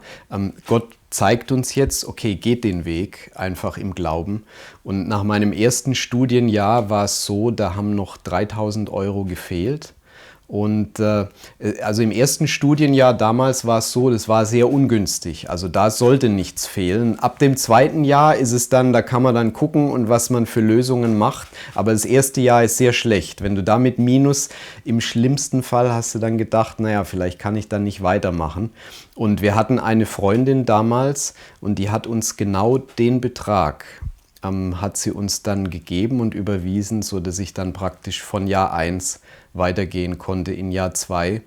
Gott zeigt uns jetzt, okay, geht den Weg, einfach im Glauben. Und nach meinem ersten Studienjahr war es so, da haben noch 3.000 Euro gefehlt. Und also im ersten Studienjahr damals war es so, das war sehr ungünstig. Also da sollte nichts fehlen. Ab dem zweiten Jahr ist es dann, da kann man dann gucken und was man für Lösungen macht. Aber das erste Jahr ist sehr schlecht. Wenn du da mit Minus, im schlimmsten Fall hast du dann gedacht, naja, vielleicht kann ich dann nicht weitermachen. Und wir hatten eine Freundin damals und die hat uns genau den Betrag hat sie uns dann gegeben und überwiesen, sodass ich dann praktisch von Jahr 1 weitergehen konnte in Jahr 2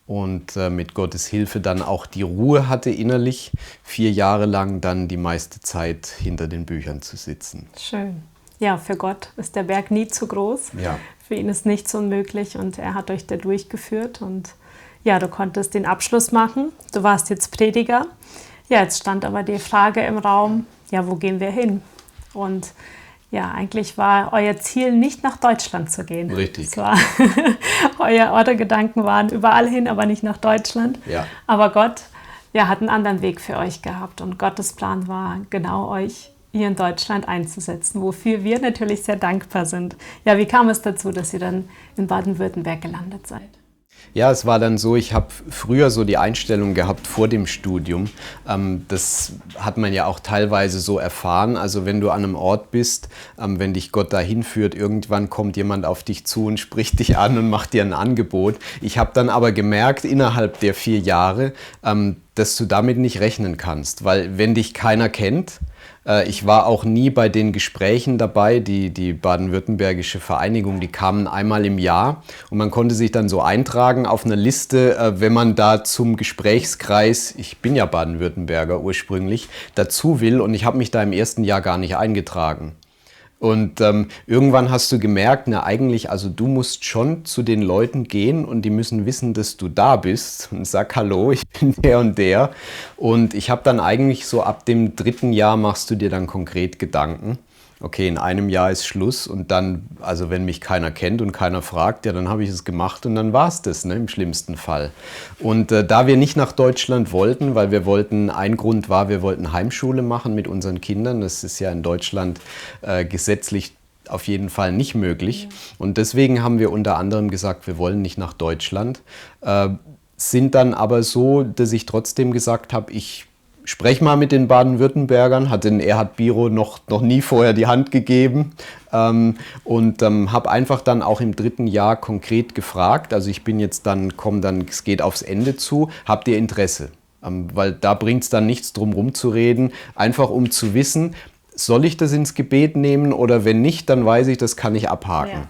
und mit Gottes Hilfe dann auch die Ruhe hatte innerlich, 4 Jahre lang dann die meiste Zeit hinter den Büchern zu sitzen. Schön. Ja, für Gott ist der Berg nie zu groß. Ja. Für ihn ist nichts unmöglich und er hat euch da durchgeführt und ja, du konntest den Abschluss machen. Du warst jetzt Prediger. Ja, jetzt stand aber die Frage im Raum, ja, wo gehen wir hin? Und ja, eigentlich war euer Ziel, nicht nach Deutschland zu gehen. Richtig. Eure Gedanken waren überall hin, aber nicht nach Deutschland. Ja. Aber Gott hat einen anderen Weg für euch gehabt. Und Gottes Plan war, genau euch hier in Deutschland einzusetzen, wofür wir natürlich sehr dankbar sind. Ja, wie kam es dazu, dass ihr dann in Baden-Württemberg gelandet seid? Ja, es war dann so, ich habe früher so die Einstellung gehabt vor dem Studium. Das hat man ja auch teilweise so erfahren. Also wenn du an einem Ort bist, wenn dich Gott dahin führt, irgendwann kommt jemand auf dich zu und spricht dich an und macht dir ein Angebot. Ich habe dann aber gemerkt, innerhalb der 4 Jahre, dass du damit nicht rechnen kannst. Weil wenn dich keiner kennt, ich war auch nie bei den Gesprächen dabei, die baden-württembergische Vereinigung, die kamen einmal im Jahr und man konnte sich dann so eintragen auf eine Liste, wenn man da zum Gesprächskreis, ich bin ja Baden-Württemberger ursprünglich, dazu will und ich habe mich da im ersten Jahr gar nicht eingetragen. Und irgendwann hast du gemerkt, na eigentlich, also du musst schon zu den Leuten gehen und die müssen wissen, dass du da bist und sag hallo, ich bin der und der. Und ich habe dann eigentlich so ab dem 3. Jahr machst du dir dann konkret Gedanken. okay, in einem Jahr ist Schluss und dann, also wenn mich keiner kennt und keiner fragt, ja, dann habe ich es gemacht und dann war es das, ne, im schlimmsten Fall. Und da wir nicht nach Deutschland wollten, weil ein Grund war, wir wollten Heimschule machen mit unseren Kindern, das ist ja in Deutschland gesetzlich auf jeden Fall nicht möglich. Ja. Und deswegen haben wir unter anderem gesagt, wir wollen nicht nach Deutschland. Sind dann aber so, dass ich trotzdem gesagt habe, ich spreche mal mit den Baden-Württembergern, hat den Erhard Biro noch nie vorher die Hand gegeben und habe einfach dann auch im 3. Jahr konkret gefragt, also ich bin jetzt dann, es geht aufs Ende zu, habt ihr Interesse? Weil da bringt es dann nichts drum rumzureden, einfach um zu wissen, soll ich das ins Gebet nehmen oder wenn nicht, dann weiß ich, das kann ich abhaken. Ja.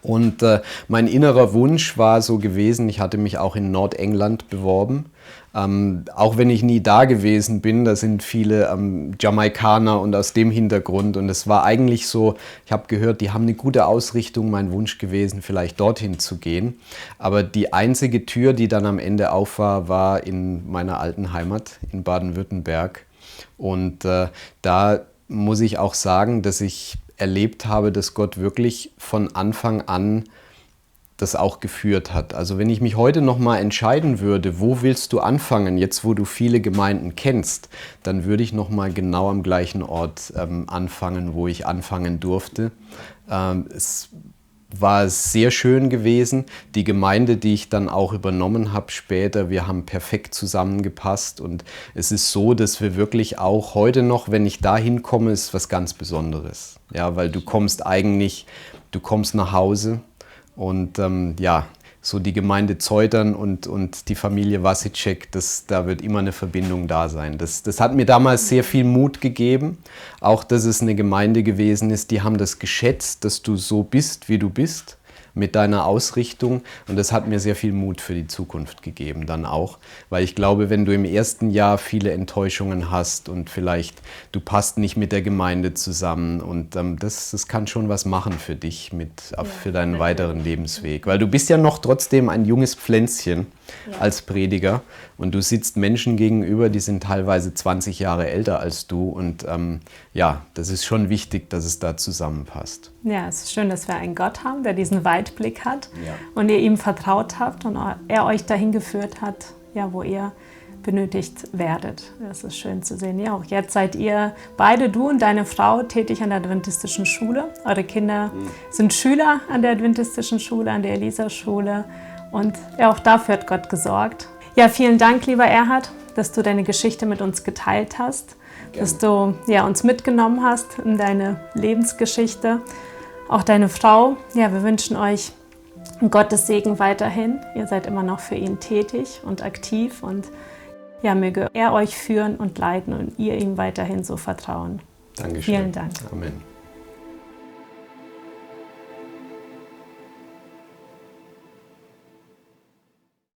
Und mein innerer Wunsch war so gewesen, ich hatte mich auch in Nordengland beworben, auch wenn ich nie da gewesen bin, da sind viele Jamaikaner und aus dem Hintergrund und es war eigentlich so, ich habe gehört, die haben eine gute Ausrichtung, mein Wunsch gewesen, vielleicht dorthin zu gehen, aber die einzige Tür, die dann am Ende auf war in meiner alten Heimat in Baden-Württemberg. Und da muss ich auch sagen, dass ich erlebt habe, dass Gott wirklich von Anfang an das auch geführt hat. Also wenn ich mich heute noch mal entscheiden würde, wo willst du anfangen, jetzt wo du viele Gemeinden kennst, dann würde ich noch mal genau am gleichen Ort anfangen, wo ich anfangen durfte. Es war sehr schön gewesen. Die Gemeinde, die ich dann auch übernommen habe später, wir haben perfekt zusammengepasst und es ist so, dass wir wirklich auch heute noch, wenn ich da hinkomme, ist was ganz Besonderes. Ja, weil du kommst nach Hause und so die Gemeinde Zeutern und die Familie Wasicek, da wird immer eine Verbindung da sein. Das hat mir damals sehr viel Mut gegeben, auch dass es eine Gemeinde gewesen ist, die haben das geschätzt, dass du so bist, wie du bist, mit deiner Ausrichtung und das hat mir sehr viel Mut für die Zukunft gegeben dann auch, weil ich glaube, wenn du im ersten Jahr viele Enttäuschungen hast und vielleicht du passt nicht mit der Gemeinde zusammen und das kann schon was machen für dich, für deinen weiteren Lebensweg, weil du bist ja noch trotzdem ein junges Pflänzchen als Prediger und du sitzt Menschen gegenüber, die sind teilweise 20 Jahre älter als du und das ist schon wichtig, dass es da zusammenpasst. Ja, es ist schön, dass wir einen Gott haben, der diesen Weitblick hat und ihr ihm vertraut habt und er euch dahin geführt hat, wo ihr benötigt werdet. Das ist schön zu sehen. Ja, auch jetzt seid ihr beide, du und deine Frau, tätig an der Adventistischen Schule. Eure Kinder sind Schüler an der Adventistischen Schule, an der Elisa-Schule und auch dafür hat Gott gesorgt. Ja, vielen Dank, lieber Erhard, dass du deine Geschichte mit uns geteilt hast, dass du uns mitgenommen hast in deine Lebensgeschichte. Auch deine Frau, wir wünschen euch Gottes Segen weiterhin. Ihr seid immer noch für ihn tätig und aktiv und möge er euch führen und leiten und ihr ihm weiterhin so vertrauen. Dankeschön. Vielen Dank. Amen.